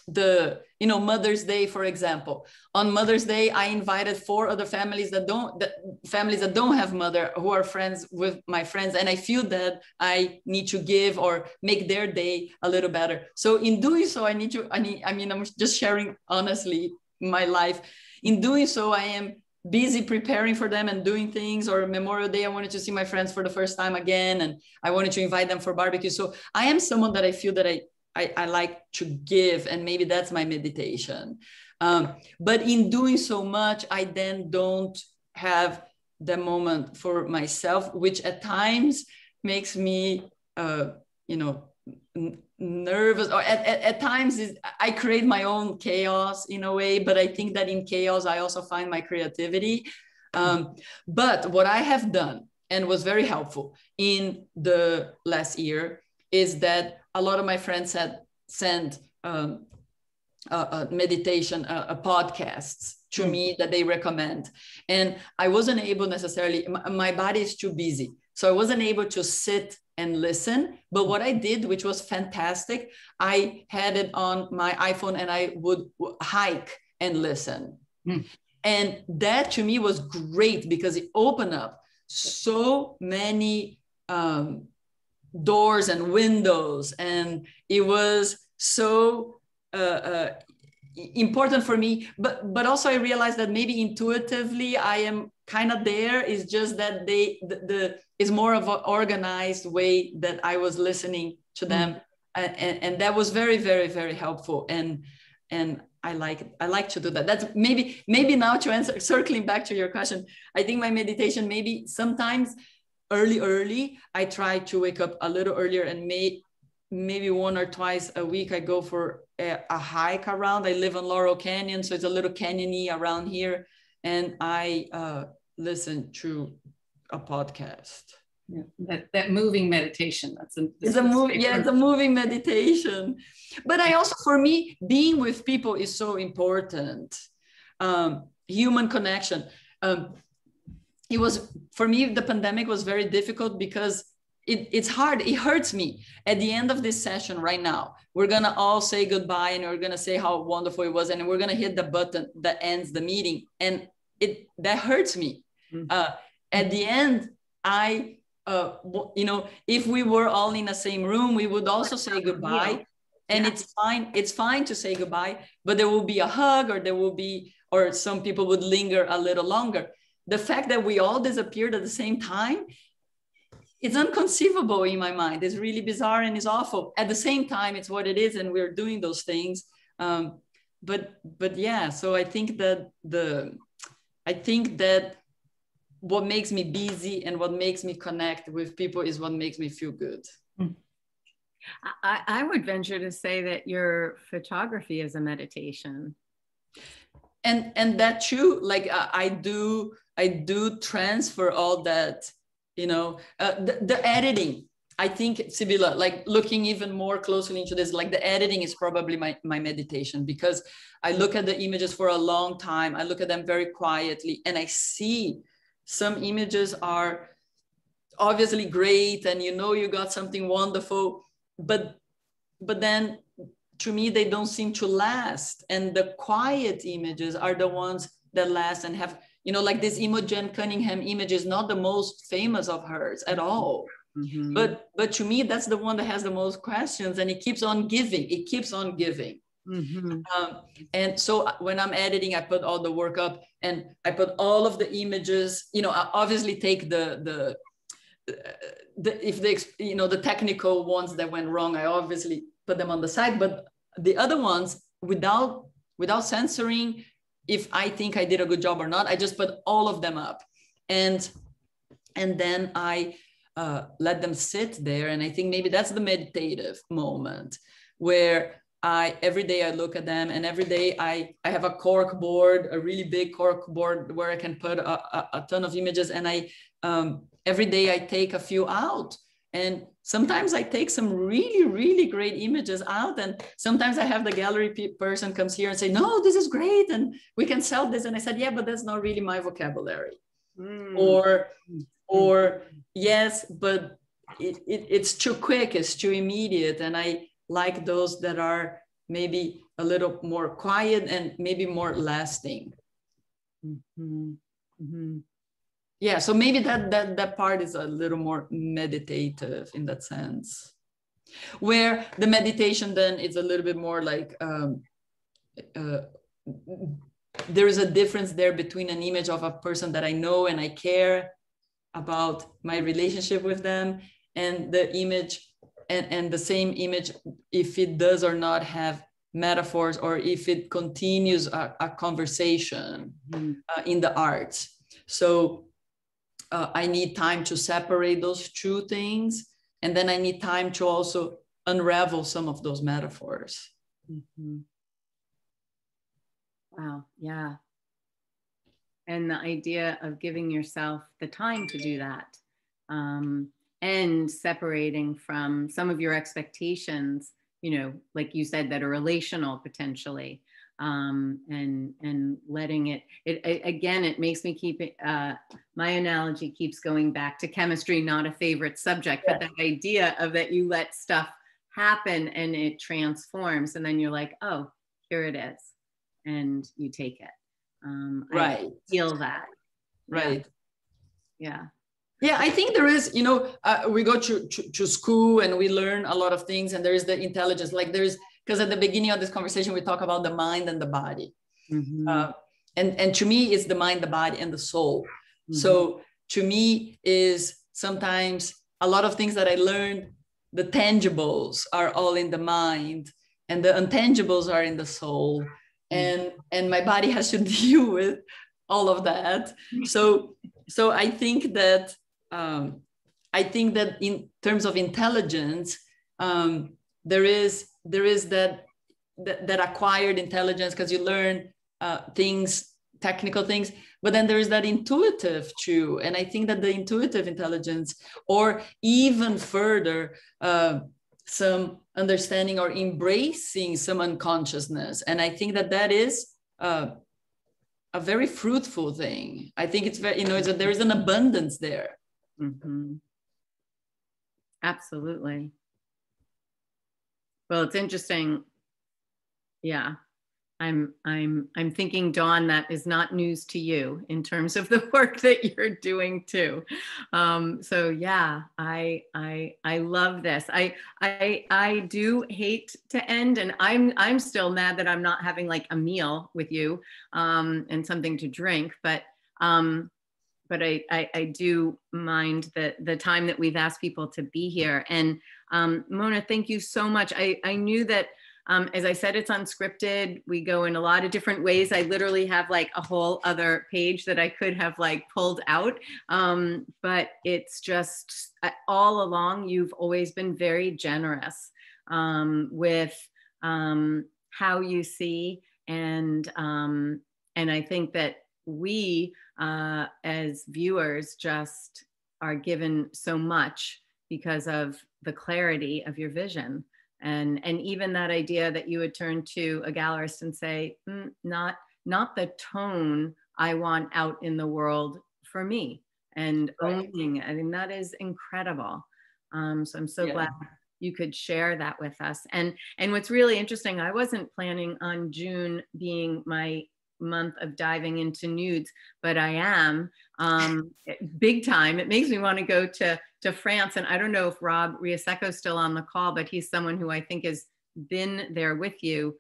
Speaker 2: the Mother's Day, for example. On Mother's Day, I invited 4 other families that don't have mother, who are friends with my friends, and I feel that I need to give or make their day a little better. So in doing so, I'm just sharing honestly my life. In doing so, I am busy preparing for them and doing things. Or Memorial Day, I wanted to see my friends for the first time again, and I wanted to invite them for barbecue. So I am someone that I feel that I like to give, and maybe that's my meditation. But in doing so much, I then don't have the moment for myself, which at times makes me, nervous, or at times I create my own chaos in a way, but I think that in chaos, I also find my creativity. But what I have done, and was very helpful in the last year, is that a lot of my friends had sent meditation podcasts to me that they recommend. And I wasn't able necessarily, my body is too busy. So I wasn't able to sit and listen. But what I did, which was fantastic, I had it on my iPhone and I would hike and listen. And that to me was great because it opened up so many doors and windows, and it was so important for me. But also I realized that maybe intuitively I am kind of there. It's just that it's more of an organized way that I was listening to them, and that was very, very, very helpful. And I like to do that. That's maybe now to answer, circling back to your question, I think my meditation, maybe sometimes early, I try to wake up a little earlier, and maybe 1 or twice a week I go for a hike around. I live on Laurel Canyon, so it's a little canyony around here, and I listen to a podcast.
Speaker 4: Yeah, that moving meditation.
Speaker 2: It's a moving meditation. But I also, for me, being with people is so important. Human connection. It was, for me, the pandemic was very difficult because it's hard. It hurts me. At the end of this session right now, we're going to all say goodbye, and we're going to say how wonderful it was. And we're going to hit the button that ends the meeting. And that hurts me. At the end, if we were all in the same room, we would also say goodbye. And it's fine to say goodbye, but there will be a hug, or some people would linger a little longer. The fact that we all disappeared at the same time, it's inconceivable in my mind. It's really bizarre and it's awful. At the same time, it's what it is, and we're doing those things. But yeah, so I think that what makes me busy and what makes me connect with people is what makes me feel good.
Speaker 1: I would venture to say that your photography is a meditation.
Speaker 2: And that too, like I do transfer all that, the editing. I think, Sybylla, like looking even more closely into this, like the editing is probably my meditation, because I look at the images for a long time. I look at them very quietly, and I see some images are obviously great, and you know you got something wonderful, but then to me they don't seem to last. And the quiet images are the ones that last and have, you know, like this Imogen Cunningham image is not the most famous of hers at all.
Speaker 1: Mm-hmm.
Speaker 2: But to me, that's the one that has the most questions, and it keeps on giving. It keeps on giving.
Speaker 1: Mm-hmm.
Speaker 2: And so when I'm editing, I put all the work up, and I put all of the images. You know, I obviously take if the, you know, the technical ones that went wrong, I obviously put them on the side. But the other ones, without censoring, if I think I did a good job or not, I just put all of them up, and then I let them sit there. And I think maybe that's the meditative moment where every day I look at them, and every day I have a cork board, a really big cork board where I can put a ton of images. And every day I take a few out. And sometimes I take some really, really great images out. And sometimes I have the gallery person comes here and say, no, this is great, and we can sell this. And I said, yeah, but that's not really my vocabulary. Or yes, but it's too quick, it's too immediate. And I like those that are maybe a little more quiet and maybe more lasting.
Speaker 1: Mm-hmm. Mm-hmm.
Speaker 2: Yeah, so maybe that part is a little more meditative in that sense, where the meditation then is a little bit more like there is a difference there between an image of a person that I know and I care about my relationship with them, and the image and the same image, if it does or not have metaphors, or if it continues a conversation in the arts. So I need time to separate those two things, and then I need time to also unravel some of those metaphors.
Speaker 1: Mm-hmm. Wow, yeah. And the idea of giving yourself the time to do that, and separating from some of your expectations, you know, like you said, that are relational potentially, and letting it again, it makes me keep it, my analogy keeps going back to chemistry, not a favorite subject, but that idea of that you let stuff happen and it transforms, and then you're like, oh, here it is, and you take it.
Speaker 2: Right.
Speaker 1: I feel that.
Speaker 2: Right.
Speaker 1: Yeah.
Speaker 2: Yeah, I think there is, you know, we go to school and we learn a lot of things, and there is the intelligence, like there's, because at the beginning of this conversation, we talk about the mind and the body.
Speaker 1: Mm-hmm.
Speaker 2: And to me, it's the mind, the body, and the soul. Mm-hmm. So to me is sometimes a lot of things that I learned, the tangibles are all in the mind, and the intangibles are in the soul. And my body has to deal with all of that. So I think that in terms of intelligence, there is that acquired intelligence, because you learn things, technical things, but then there is that intuitive too. And I think that the intuitive intelligence, or even further, some understanding or embracing some unconsciousness. And I think that is a very fruitful thing. I think it's very, you know, there is an abundance there.
Speaker 1: Mm-hmm. Absolutely. Well, it's interesting. Yeah. I'm thinking, Dawn, that is not news to you in terms of the work that you're doing too. So yeah, I love this. I do hate to end, and I'm still mad that I'm not having like a meal with you and something to drink, but I do mind the time that we've asked people to be here. And Mona, thank you so much. I knew that, as I said, it's unscripted. We go in a lot of different ways. I literally have like a whole other page that I could have like pulled out. But it's just all along, you've always been very generous with how you see. And I think that we, as viewers, just are given so much because of the clarity of your vision. And even that idea that you would turn to a gallerist and say, not the tone I want out in the world for me. and owning. I mean, that is incredible. So I'm so glad you could share that with us. And what's really interesting, I wasn't planning on June being my month of diving into nudes, but I am big time. It makes me want to go to France. And I don't know if Rob Riaseco is still on the call, but he's someone who I think has been there with you.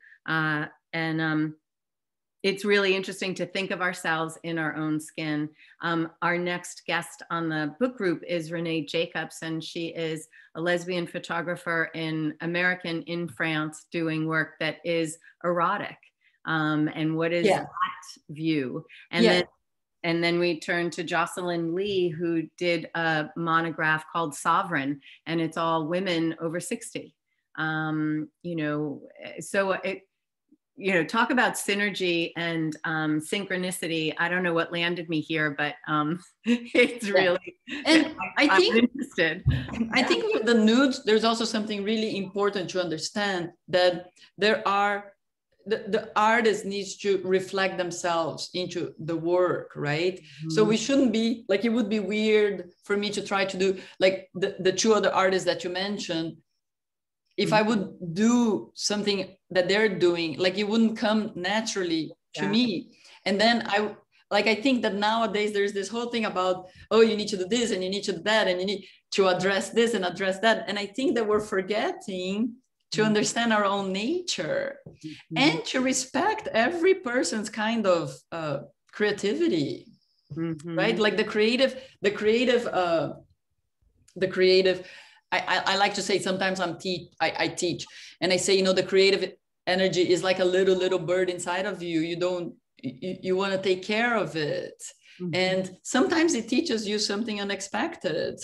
Speaker 1: It's really interesting to think of ourselves in our own skin. Our next guest on the book group is Renee Jacobs, and she is a lesbian photographer American in France, doing work that is erotic. And what is that view? And then we turn to Jocelyn Lee, who did a monograph called Sovereign, and it's all women over 60. Talk about synergy and synchronicity. I don't know what landed me here, but it's really,
Speaker 2: and I'm interested.
Speaker 1: I
Speaker 2: think with the nudes, there's also something really important to understand, that there are, the artist needs to reflect themselves into the work, right? Mm-hmm. So we shouldn't be, like, it would be weird for me to try to do, like the two other artists that you mentioned, if I would do something that they're doing, like, it wouldn't come naturally to me. And then I think that nowadays there's this whole thing about, oh, you need to do this and you need to do that and you need to address this and address that. And I think that we're forgetting to understand our own nature and to respect every person's kind of creativity, right? Like the creative, I like to say, sometimes I teach and I say, the creative energy is like a little bird inside of you. You want to take care of it. And sometimes it teaches you something unexpected.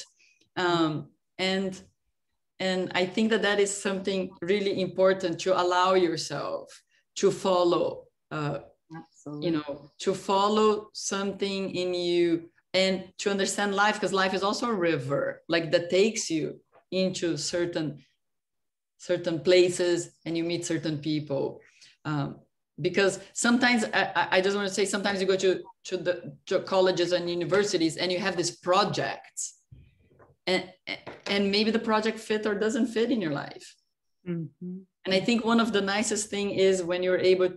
Speaker 2: And I think that is something really important, to allow yourself to follow, to follow something in you, and to understand life, because life is also a river, like, that takes you into certain places and you meet certain people. Because sometimes, I just want to say, sometimes you go to colleges and universities and you have these projects, and maybe the project fit or doesn't fit in your life. And I think one of the nicest thing is when you're able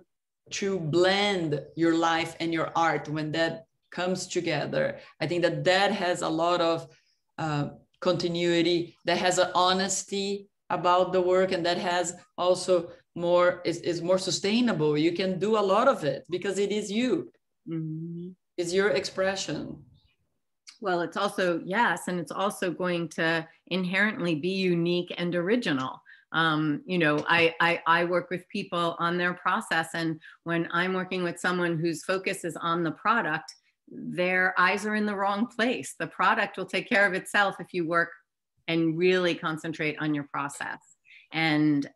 Speaker 2: to blend your life and your art, when that comes together. I think that has a lot of continuity, that has an honesty about the work, and that has also is more sustainable. You can do a lot of it because it is you. It's your expression.
Speaker 1: Well, it's also, and it's also going to inherently be unique and original. I work with people on their process, and when I'm working with someone whose focus is on the product, their eyes are in the wrong place. The product will take care of itself if you work and really concentrate on your process. And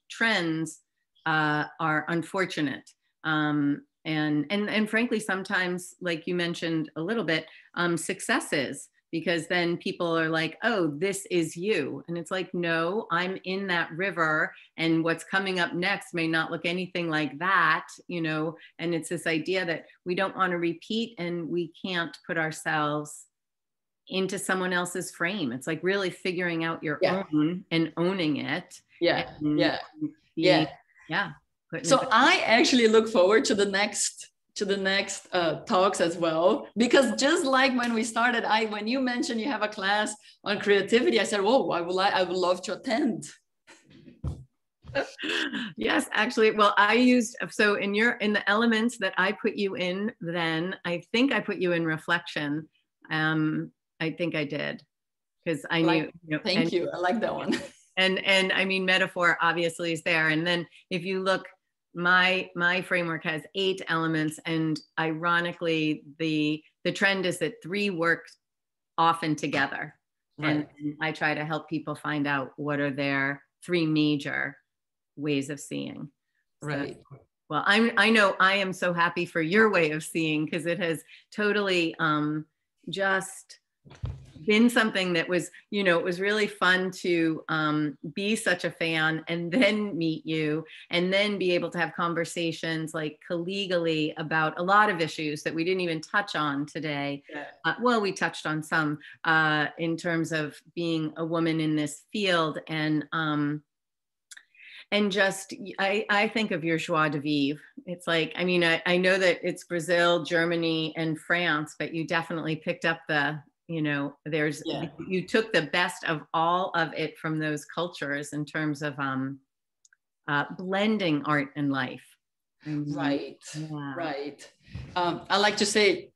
Speaker 1: trends are unfortunate. And frankly, sometimes, like you mentioned a little bit, successes, because then people are like, oh, this is you. And it's like, no, I'm in that river, and what's coming up next may not look anything like that, and it's this idea that we don't want to repeat, and we can't put ourselves into someone else's frame. It's like really figuring out your own and owning it.
Speaker 2: So I actually look forward to the next talks as well, because just like when we started, when you mentioned you have a class on creativity, I said, whoa, I would love to attend.
Speaker 1: Yes, actually, well, in the elements that I put you in, then I think I put you in reflection. I think I did, because I knew.
Speaker 2: Thank you. I like that one.
Speaker 1: And I mean, metaphor obviously is there. And then if you look, my framework has 8 elements, and ironically, the trend is that 3 work often together. Right. And I try to help people find out what are their 3 major ways of seeing.
Speaker 2: Right.
Speaker 1: So, well, I know I am so happy for your way of seeing, because it has totally just been something that was, you know, it was really fun to be such a fan and then meet you and then be able to have conversations like collegially about a lot of issues that we didn't even touch on today.
Speaker 2: Yeah.
Speaker 1: Well, we touched on some in terms of being a woman in this field, and just, I think of your joie de vivre. It's like, I mean, I know that it's Brazil, Germany, and France, but you definitely picked up the, you know, you took the best of all of it from those cultures in terms of blending art and life.
Speaker 2: Right, right. I like to say,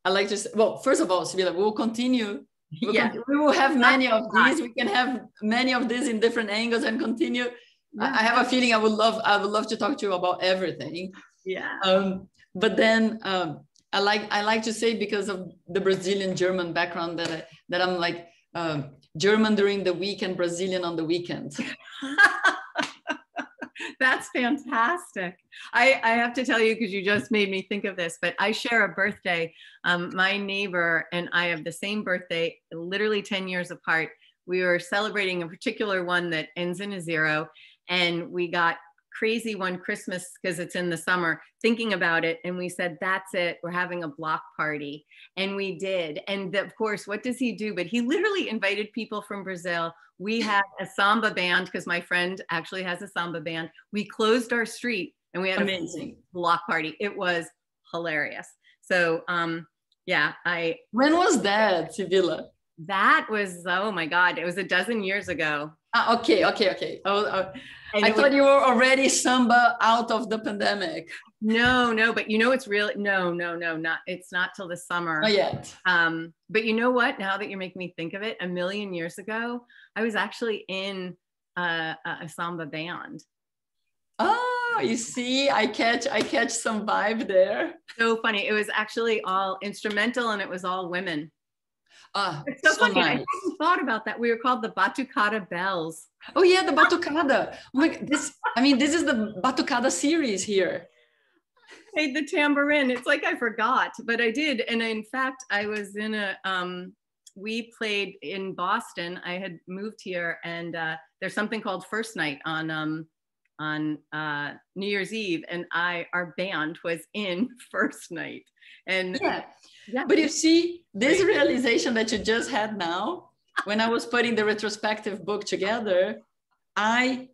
Speaker 2: well, first of all, Sybylla, we'll continue. We will have many of these. We can have many of these in different angles and continue. Yeah. I have a feeling I would love to talk to you about everything.
Speaker 1: Yeah.
Speaker 2: But then I like to say, because of the Brazilian German background, that I'm like German during the week and Brazilian on the weekends.
Speaker 1: That's fantastic. I have to tell you, because you just made me think of this, but I share a birthday. My neighbor and I have the same birthday, literally 10 years apart. We were celebrating a particular one that ends in a 0. And we got crazy one Christmas, because it's in the summer, thinking about it. And we said, that's it. We're having a block party. And we did. And of course, what does he do? But he literally invited people from Brazil. We had a samba band, because my friend actually has a samba band. We closed our street and we had
Speaker 2: amazing
Speaker 1: a block party. It was hilarious. So yeah,
Speaker 2: when was that, Sybylla?
Speaker 1: That was, oh my God, it was a dozen years ago.
Speaker 2: Okay. I thought you were already samba out of the pandemic.
Speaker 1: No, but you know, it's really, no, it's not till the summer.
Speaker 2: Not yet.
Speaker 1: But you know what, now that you're making me think of it, a million years ago, I was actually in a samba band.
Speaker 2: Oh, you see, I catch some vibe there.
Speaker 1: So funny. It was actually all instrumental and it was all women.
Speaker 2: It's so funny.
Speaker 1: Nice. I hadn't thought about that. We were called the Batucada Bells.
Speaker 2: Oh yeah, the Batucada. Oh my, this is the Batucada series here.
Speaker 1: Played the tambourine. It's like I forgot, but I did. And in fact, I was in we played in Boston. I had moved here, and there's something called First Night on New Year's Eve, and our band was in First Night. And
Speaker 2: yeah. But you see, this realization that you just had now, when I was putting the retrospective book together, I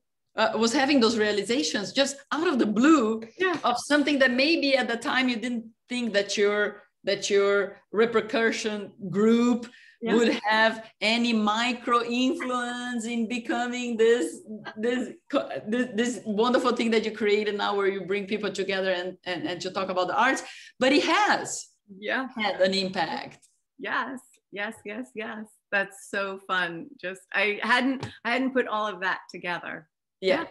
Speaker 2: was having those realizations just out of the blue of something that maybe at the time you didn't think that your repercussion group would have any micro influence in becoming this wonderful thing that you created now, where you bring people together and to talk about the arts. But it has had an impact.
Speaker 1: Yes. That's so fun. Just I hadn't put all of that together.
Speaker 2: Yeah.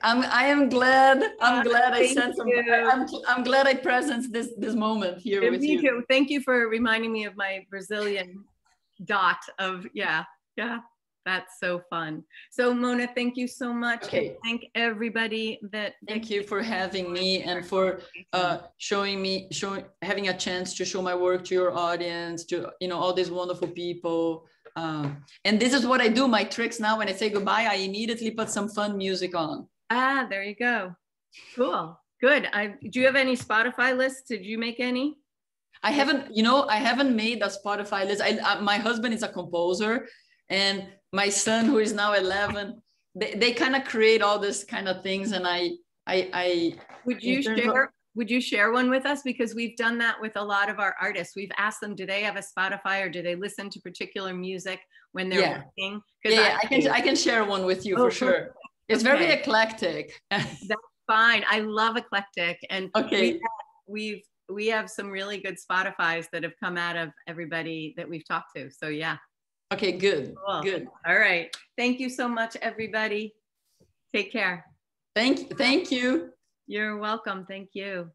Speaker 2: I am glad. I'm glad I sent some. I'm glad I presenced this moment here with you.
Speaker 1: Too. Thank you for reminding me of my Brazilian dot of That's so fun. So Mona, thank you so much.
Speaker 2: Okay.
Speaker 1: Thank everybody
Speaker 2: Thank you for having me and for having a chance to show my work to your audience, to all these wonderful people. And this is what I do. My tricks now, when I say goodbye, I immediately put some fun music on.
Speaker 1: There you go. Cool. Good. Do you have any Spotify lists? Did you make any?
Speaker 2: I haven't made a Spotify list. My husband is a composer, and my son, who is now 11, they kind of create all this kind of things. And Would you share one with us? Because we've done that with a lot of our artists. We've asked them, do they have a Spotify, or do they listen to particular music when they're working? I can share one with you for sure. It's very eclectic.
Speaker 1: That's fine. I love eclectic. And we have some really good Spotifys that have come out of everybody that we've talked to. So yeah.
Speaker 2: Okay, good.
Speaker 1: Cool.
Speaker 2: Good.
Speaker 1: All right. Thank you so much, everybody. Take care.
Speaker 2: Thank you.
Speaker 1: You're welcome. Thank you.